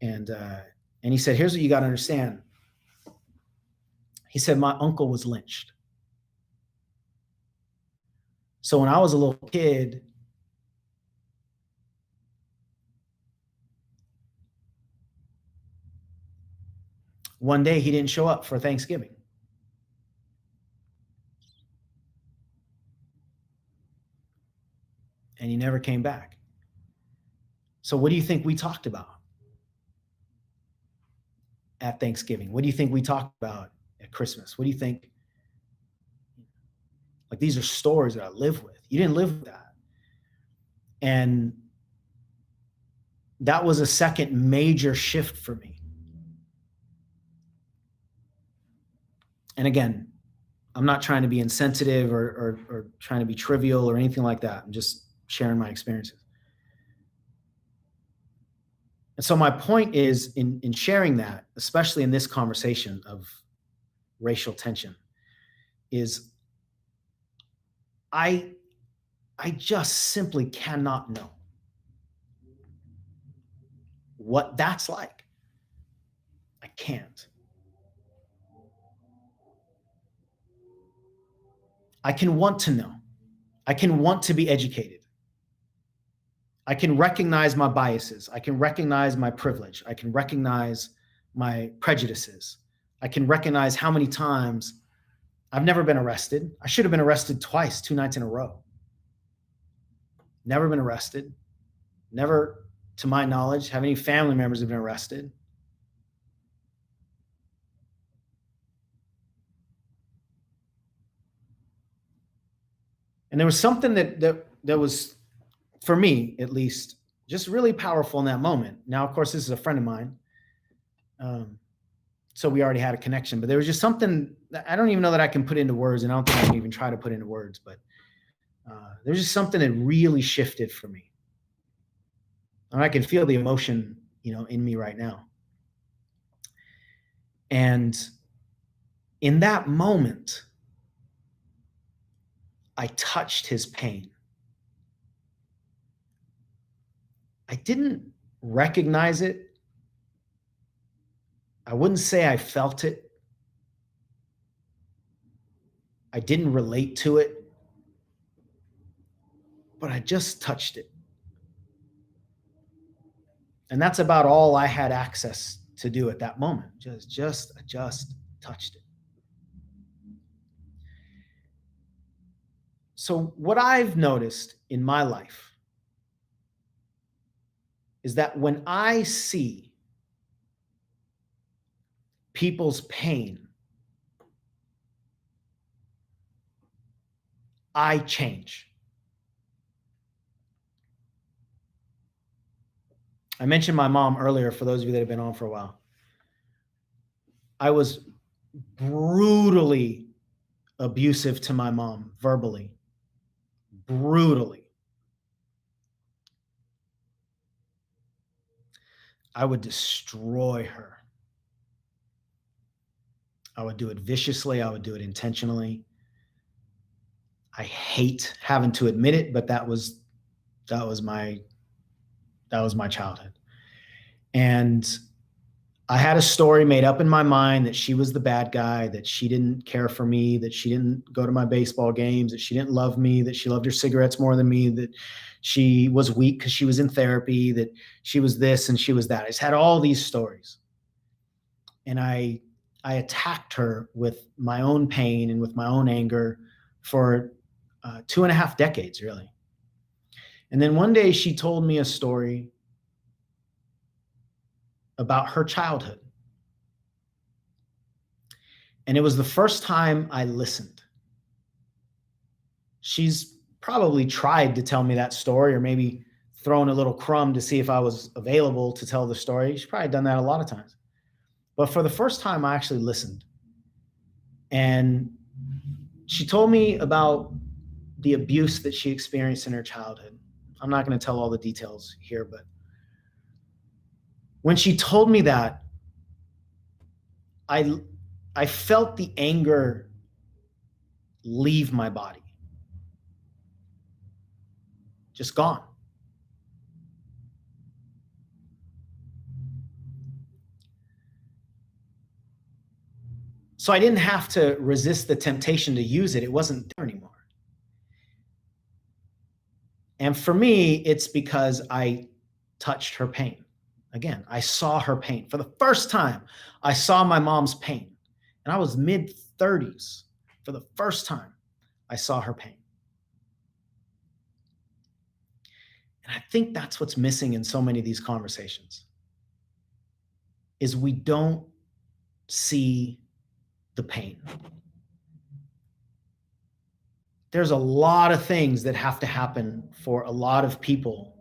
And he said, here's what you got to understand. He said, my uncle was lynched. So when I was a little kid, one day he didn't show up for Thanksgiving. And he never came back. So what do you think we talked about at Thanksgiving? What do you think we talked about at Christmas? What do you think? Like, these are stories that I live with. You didn't live with that. And that was a second major shift for me. And again, I'm not trying to be insensitive or trying to be trivial or anything like that. I'm just sharing my experiences. And so my point is, in sharing that, especially in this conversation of racial tension, is I just simply cannot know what that's like. I can't. I can want to know. I can want to be educated. I can recognize my biases. I can recognize my privilege. I can recognize my prejudices. I can recognize how many times I've never been arrested. I should have been arrested twice, 2 nights in a row. Never been arrested. Never, to my knowledge, have any family members have been arrested. And there was something that was, for me at least, just really powerful in that moment. Now, of course, this is a friend of mine. So we already had a connection, but there was just something that I don't even know that I can put into words, and I don't think I can even try to put into words, but there's just something that really shifted for me. And I can feel the emotion, in me right now. And in that moment, I touched his pain. I didn't recognize it. I wouldn't say I felt it. I didn't relate to it, but I just touched it. And that's about all I had access to do at that moment. Just touched it. So what I've noticed in my life is that when I see people's pain, I change. I mentioned my mom earlier, for those of you that have been on for a while. I was brutally abusive to my mom, verbally. Brutally. I would destroy her. I would do it viciously. I would do it intentionally. I hate having to admit it, but that was my childhood. And I had a story made up in my mind that she was the bad guy, that she didn't care for me, that she didn't go to my baseball games, that she didn't love me, that she loved her cigarettes more than me, that she was weak because she was in therapy, that she was this and she was that. I just had all these stories. And I attacked her with my own pain and with my own anger for 2.5 decades, really. And then one day she told me a story about her childhood. And it was the first time I listened. She's probably tried to tell me that story, or maybe thrown a little crumb to see if I was available to tell the story. She's probably done that a lot of times. But for the first time, I actually listened. And she told me about the abuse that she experienced in her childhood. I'm not going to tell all the details here, but when she told me that, I felt the anger leave my body. Just gone. So I didn't have to resist the temptation to use it. It wasn't there anymore. And for me, it's because I touched her pain. Again, I saw her pain. For the first time, I saw my mom's pain. And I was mid-30s. For the first time, I saw her pain. And I think that's what's missing in so many of these conversations, is we don't see the pain. There's a lot of things that have to happen for a lot of people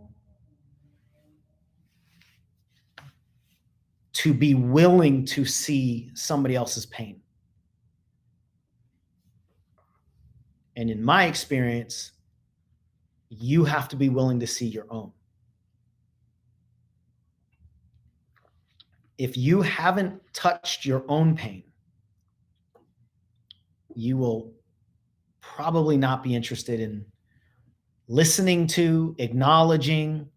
to be willing to see somebody else's pain. And in my experience, you have to be willing to see your own. If you haven't touched your own pain, you will probably not be interested in listening to, acknowledging,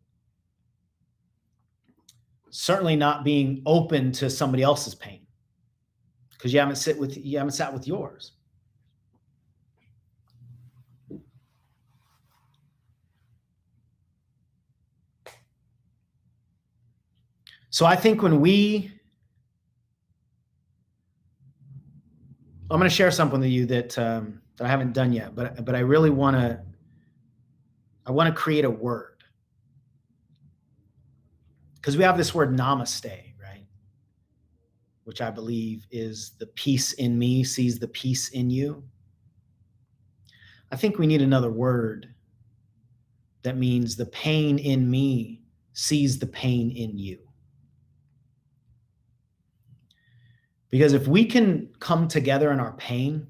certainly not being open to somebody else's pain, because you haven't sat with yours. So I think I'm going to share something with you that I haven't done yet, but I really want to create a word, because we have this word namaste, right? Which I believe is the peace in me sees the peace in you. I think we need another word that means the pain in me sees the pain in you. Because if we can come together in our pain,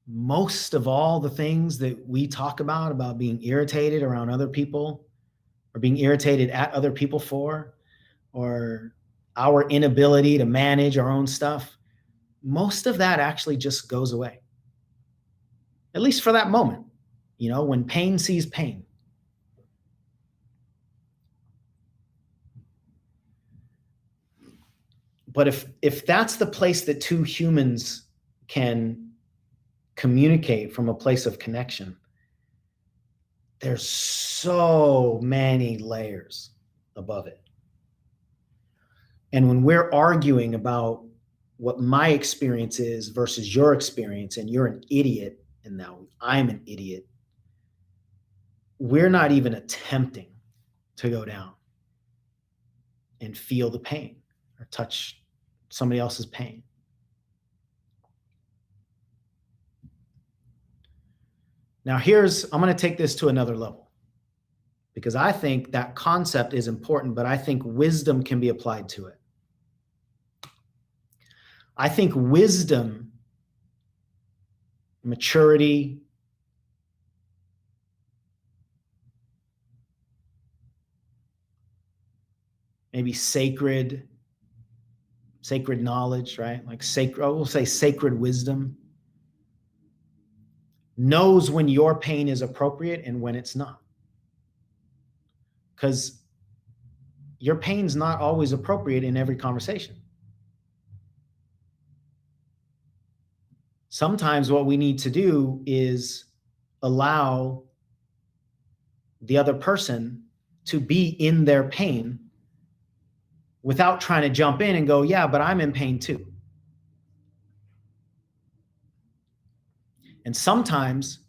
most of all the things that we talk about being irritated around other people, or being irritated at other people for, or our inability to manage our own stuff, most of that actually just goes away. At least for that moment, when pain sees pain. But if that's the place that two humans can communicate from a place of connection, there's so many layers above it. And when we're arguing about what my experience is versus your experience, and you're an idiot, and now I'm an idiot, we're not even attempting to go down and feel the pain or touch somebody else's pain. Now I'm going to take this to another level, because I think that concept is important, but I think wisdom can be applied to it. I think wisdom, maturity, maybe sacred knowledge, right? Like we'll say sacred wisdom, knows when your pain is appropriate and when it's not. Because your pain's not always appropriate in every conversation. Sometimes what we need to do is allow the other person to be in their pain without trying to jump in and go, yeah, but I'm in pain too. And sometimes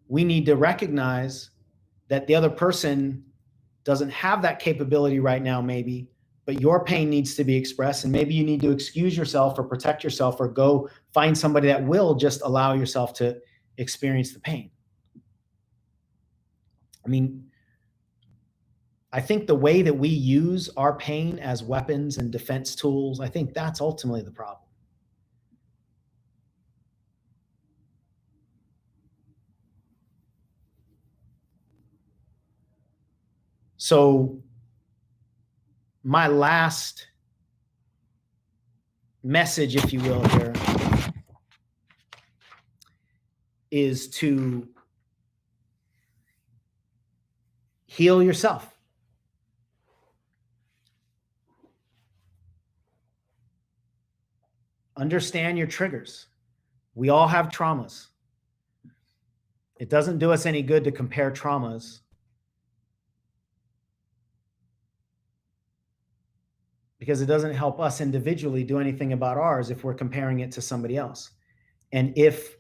we need to recognize that the other person doesn't have that capability right now, maybe, but your pain needs to be expressed. And maybe you need to excuse yourself or protect yourself or go find somebody that will just allow yourself to experience the pain. I mean, I think the way that we use our pain as weapons and defense tools, I think that's ultimately the problem. So my last message, if you will, here is to heal yourself. Understand your triggers. We all have traumas. It doesn't do us any good to compare traumas. Because it doesn't help us individually do anything about ours if we're comparing it to somebody else. And if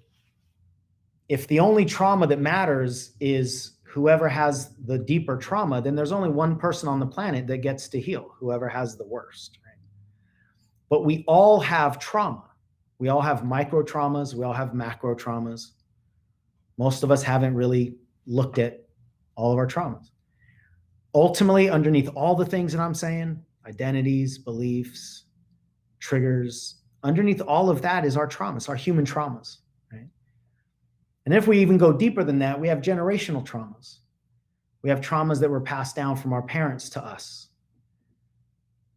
the only trauma that matters is whoever has the deeper trauma, then there's only one person on the planet that gets to heal, whoever has the worst. Right? But we all have trauma. We all have micro traumas. We all have macro traumas. Most of us haven't really looked at all of our traumas. Ultimately, underneath all the things that I'm saying, identities, beliefs, triggers, underneath all of that is our traumas, our human traumas, right? And if we even go deeper than that, we have generational traumas. We have traumas that were passed down from our parents to us.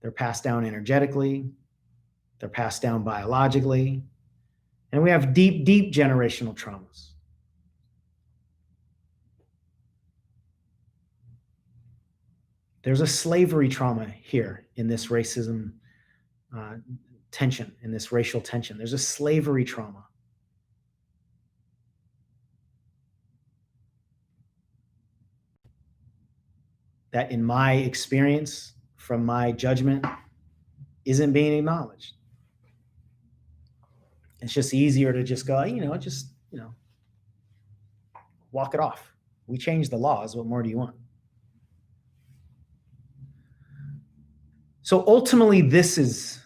They're passed down energetically. They're passed down biologically. And we have deep, deep generational traumas. There's a slavery trauma here in this racism tension, in this racial tension. There's a slavery trauma. That, in my experience, from my judgment, isn't being acknowledged. It's just easier to just go, walk it off. We changed the laws. What more do you want? So ultimately, that's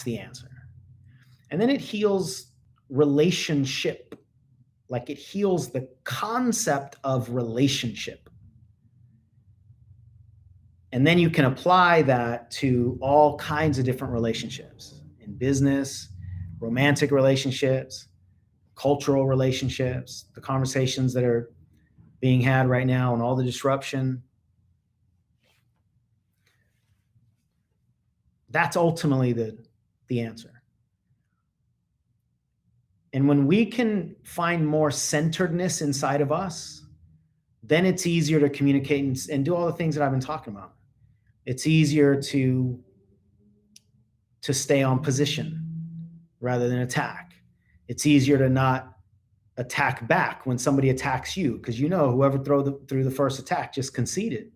the answer. And then it heals relationship, like it heals the concept of relationship. And then you can apply that to all kinds of different relationships, in business, romantic relationships, cultural relationships, the conversations that are being had right now and all the disruption. That's ultimately the answer. And when we can find more centeredness inside of us, then it's easier to communicate and do all the things that I've been talking about. It's easier to stay on position rather than attack. It's easier to not attack back when somebody attacks you, because whoever threw the first attack just conceded.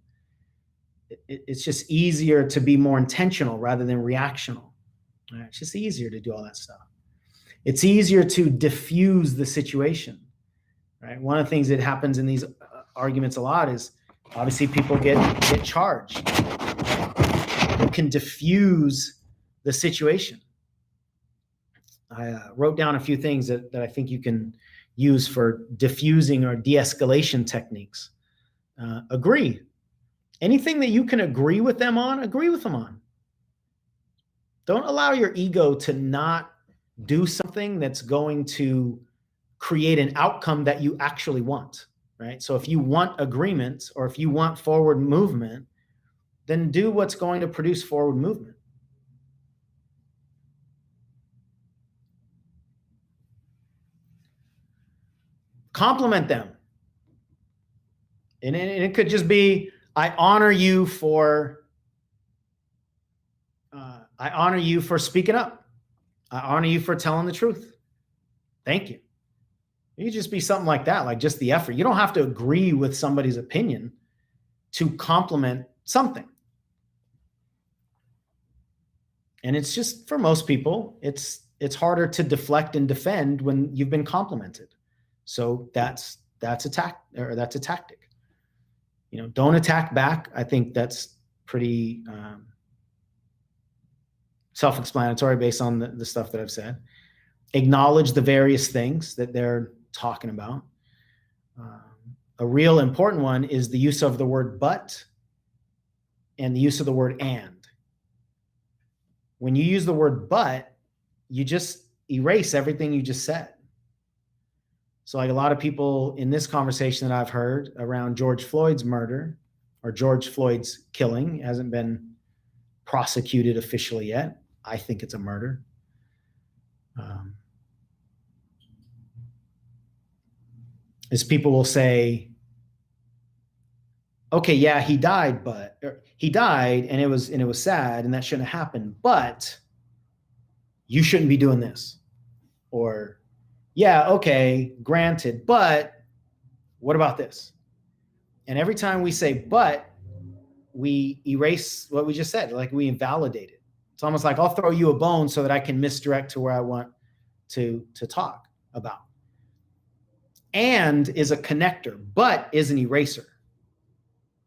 It's just easier to be more intentional rather than reactional. Right? It's just easier to do all that stuff. It's easier to diffuse the situation, right? One of the things that happens in these arguments a lot is obviously people get charged. You can diffuse the situation. I wrote down a few things that I think you can use for diffusing or de-escalation techniques. Agree. Anything that you can agree with them on, agree with them on. Don't allow your ego to not do something that's going to create an outcome that you actually want, right? So if you want agreement or if you want forward movement, then do what's going to produce forward movement. Compliment them. And it could just be, I honor you for speaking up. I honor you for telling the truth. Thank you. It could just be something like that, like just the effort. You don't have to agree with somebody's opinion to compliment something. And it's just, for most people, it's harder to deflect and defend when you've been complimented. So that's a tactic. You know, don't attack back. I think that's pretty self-explanatory based on the stuff that I've said. Acknowledge the various things that they're talking about. A real important one is the use of the word but and the use of the word and. When you use the word but, you just erase everything you just said. So like a lot of people in this conversation that I've heard around George Floyd's murder or George Floyd's killing, hasn't been prosecuted officially yet. I think it's a murder. Is people will say, okay, yeah, he died and it was sad and that shouldn't have happened, but you shouldn't be doing this. Or, yeah, okay, granted, but what about this? And every time we say but, we erase what we just said, like we invalidate it. It's almost like I'll throw you a bone so that I can misdirect to where I want to talk about. And is a connector, but is an eraser.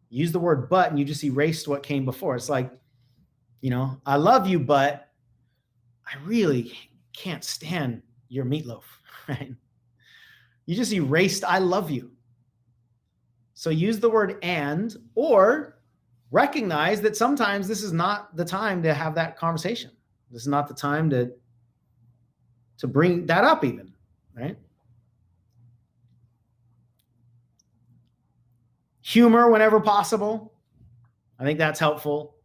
Use the word but and you just erased what came before. It's like, you know, I love you, but I really can't stand your meatloaf, right? You just erased I love you. So use the word and, or recognize that sometimes this is not the time to have that conversation. This is not the time to bring that up even, right? Humor whenever possible. I think that's helpful.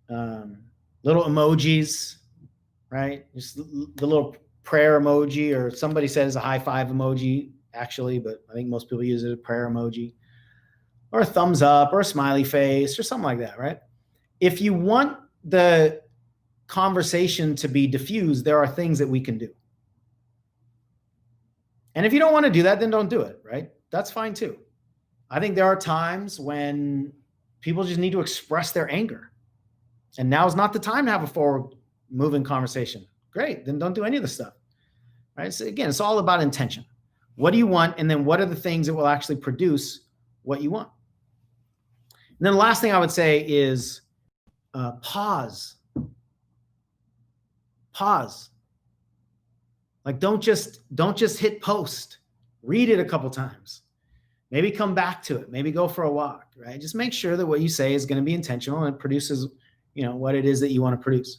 Little emojis, right? Just the little prayer emoji, or somebody says a high five emoji, actually, but I think most people use it, a prayer emoji, or a thumbs up, or a smiley face, or something like that, right? If you want the conversation to be diffused, there are things that we can do. And if you don't want to do that, then don't do it, right? That's fine too. I think there are times when people just need to express their anger. And now is not the time to have a forward moving conversation. Great, then don't do any of the stuff, right? So again, it's all about intention. What do you want? And then what are the things that will actually produce what you want? And then the last thing I would say is pause. Pause. Like don't just hit post. Read it a couple times. Maybe come back to it. Maybe go for a walk, right? Just make sure that what you say is going to be intentional and it produces, you know, what it is that you want to produce.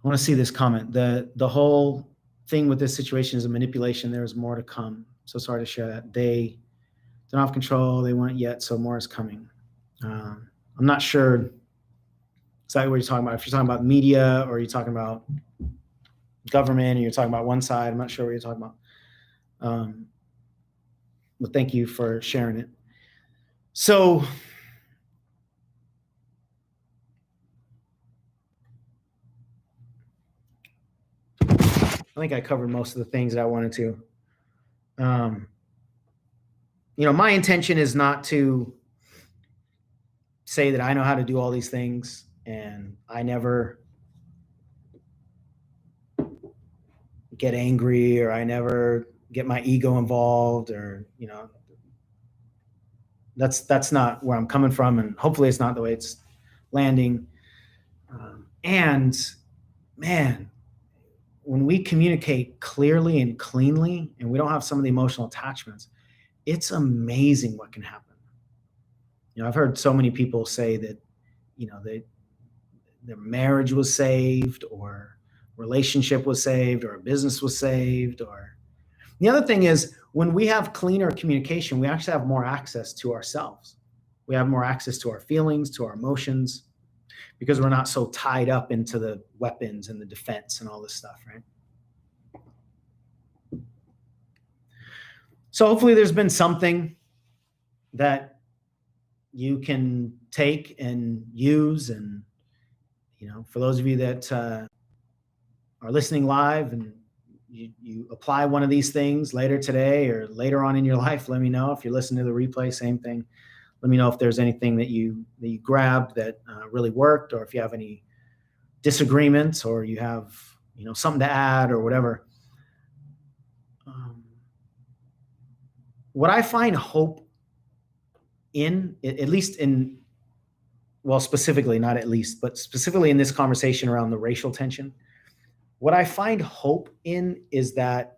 I want to see this comment. The whole thing with this situation is a manipulation. There is more to come. So sorry to share that. They don't have control. They weren't yet, so more is coming. I'm not sure exactly what you're talking about. If you're talking about media or you're talking about government and you're talking about one side, I'm not sure what you're talking about. But thank you for sharing it. So I think I covered most of the things that I wanted to. my intention is not to say that I know how to do all these things and I never get angry or I never get my ego involved, or that's not where I'm coming from, and hopefully it's not the way it's landing. And man, when we communicate clearly and cleanly and we don't have some of the emotional attachments, it's amazing what can happen. I've heard so many people say that their marriage was saved, or relationship was saved, or a business was saved. Or the other thing is, when we have cleaner communication, we actually have more access to ourselves. We have more access to our feelings, to our emotions, because we're not so tied up into the weapons and the defense and all this stuff, right? So hopefully there's been something that you can take and use. And, for those of you that are listening live and you apply one of these things later today or later on in your life, let me know. If you're listening to the replay, same thing. Let me know if there's anything that you grabbed that really worked, or if you have any disagreements, or you have something to add or whatever. What I find hope in, at least in, well, specifically, not at least, but specifically in this conversation around the racial tension, what I find hope in is that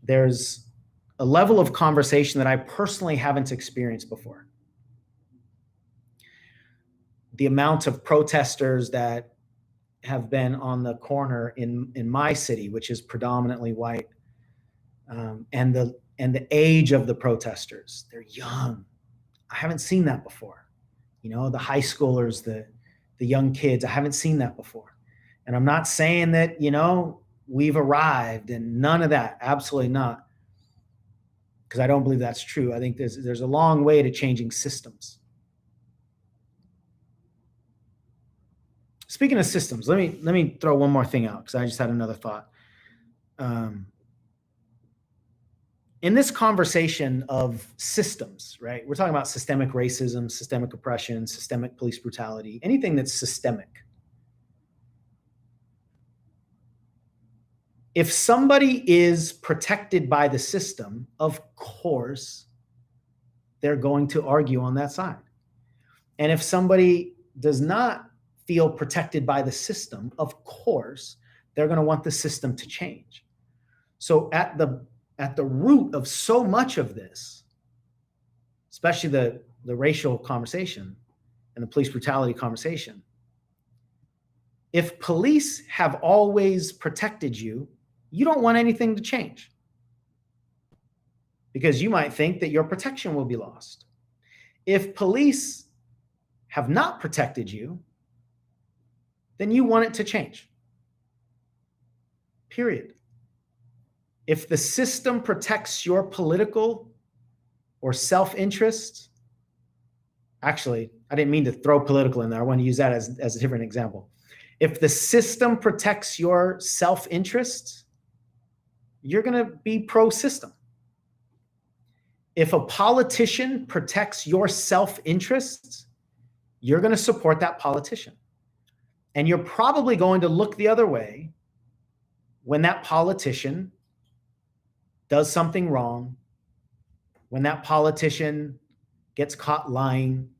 there's a level of conversation that I personally haven't experienced before. The amount of protesters that have been on the corner in my city, which is predominantly white, and the age of the protesters, they're young. I haven't seen that before. The high schoolers, the young kids, I haven't seen that before. And I'm not saying that, we've arrived and none of that, absolutely not. Because I don't believe that's true. I think there's a long way to changing systems. Speaking of systems, let me throw one more thing out, because I just had another thought. In this conversation of systems, right? We're talking about systemic racism, systemic oppression, systemic police brutality, anything that's systemic. If somebody is protected by the system, of course, they're going to argue on that side. And if somebody does not feel protected by the system, of course, they're going to want the system to change. So at the root of so much of this, especially the racial conversation and the police brutality conversation, if police have always protected you, you don't want anything to change, because you might think that your protection will be lost. If police have not protected you, then you want it to change. Period. If the system protects your political or self-interest, actually, I didn't mean to throw political in there. I want to use that as a different example. If the system protects your self-interest, you're going to be pro-system. If a politician protects your self-interest, you're going to support that politician. And you're probably going to look the other way when that politician does something wrong, when that politician gets caught lying,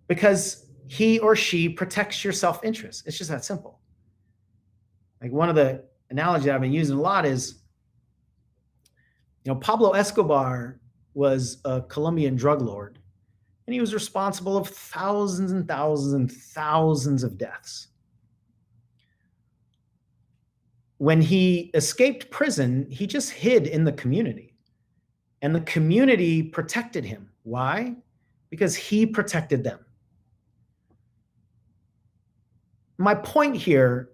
because he or she protects your self-interest. It's just that simple. Like, one of the analogies I've been using a lot is, Pablo Escobar was a Colombian drug lord, and he was responsible of thousands and thousands and thousands of deaths. When he escaped prison, he just hid in the community, and the community protected him. Why? Because he protected them. My point here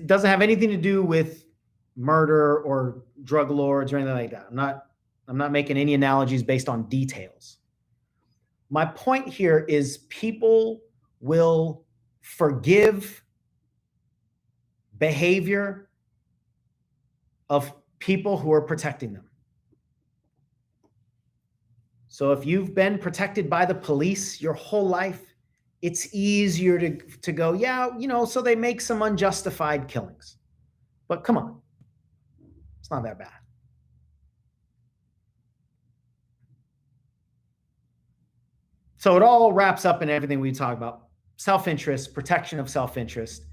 doesn't have anything to do with murder or drug lords or anything like that. I'm not making any analogies based on details. My point here is, people will forgive behavior of people who are protecting them. So if you've been protected by the police your whole life, it's easier to go, yeah, so they make some unjustified killings. But come on, it's not that bad. So it all wraps up in everything we talk about: self-interest, protection of self-interest,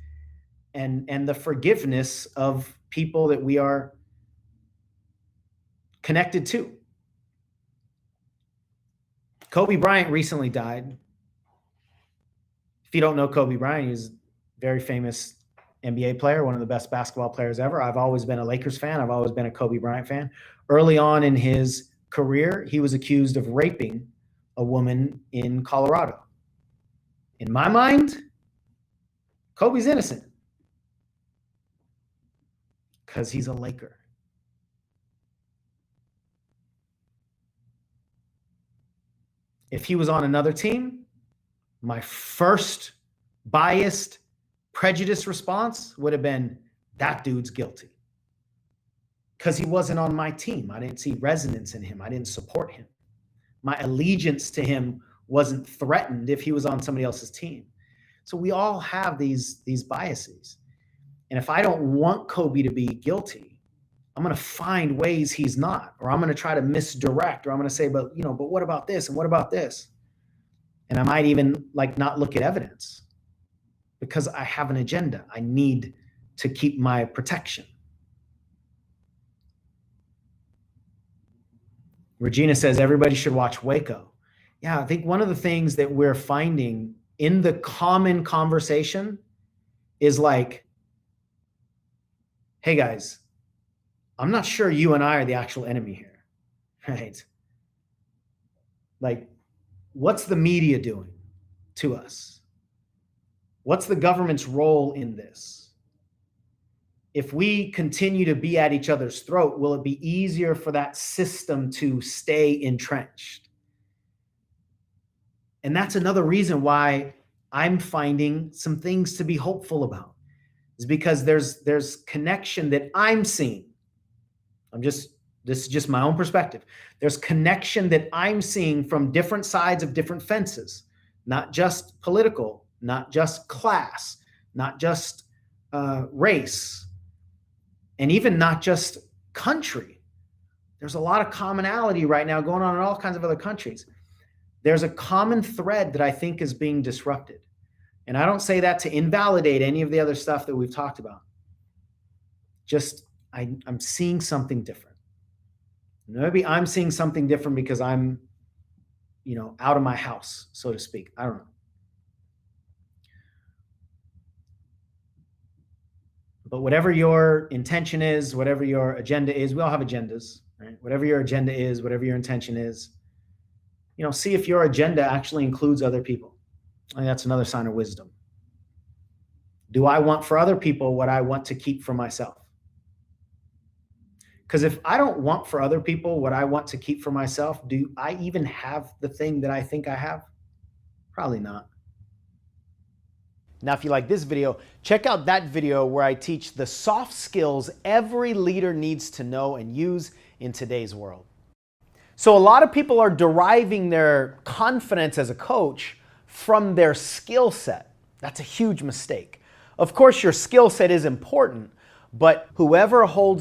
and the forgiveness of people that we are connected to. Kobe Bryant recently died. If you don't know Kobe Bryant, he's a very famous NBA player, one of the best basketball players ever. I've always been a Lakers fan. I've always been a Kobe Bryant fan. Early on in his career, he was accused of raping a woman in Colorado. In my mind, Kobe's innocent because he's a Laker. If he was on another team, my first biased, prejudiced response would have been, that dude's guilty. Because he wasn't on my team. I didn't see resonance in him. I didn't support him. My allegiance to him wasn't threatened if he was on somebody else's team. So we all have these biases. And if I don't want Kobe to be guilty, I'm going to find ways he's not, or I'm going to try to misdirect, or I'm going to say, but what about this? And what about this? And I might even not look at evidence because I have an agenda. I need to keep my protection. Regina says everybody should watch Waco. Yeah, I think one of the things that we're finding in the common conversation is hey guys, I'm not sure you and I are the actual enemy here, right? What's the media doing to us? What's the government's role in this? If we continue to be at each other's throat, will it be easier for that system to stay entrenched? And that's another reason why I'm finding some things to be hopeful about, is because there's connection that I'm seeing. This is just my own perspective. There's connection that I'm seeing from different sides of different fences, not just political, not just class, not just race, and even not just country. There's a lot of commonality right now going on in all kinds of other countries. There's a common thread that I think is being disrupted. And I don't say that to invalidate any of the other stuff that we've talked about. Just, I'm seeing something different. Maybe I'm seeing something different because I'm, out of my house, so to speak. I don't know. But whatever your intention is, whatever your agenda is, we all have agendas, right? Whatever your agenda is, whatever your intention is, see if your agenda actually includes other people. I think that's another sign of wisdom. Do I want for other people what I want to keep for myself? Because if I don't want for other people what I want to keep for myself, do I even have the thing that I think I have? Probably not. Now, if you like this video, check out that video where I teach the soft skills every leader needs to know and use in today's world. So a lot of people are deriving their confidence as a coach from their skill set. That's a huge mistake. Of course, your skill set is important, but whoever holds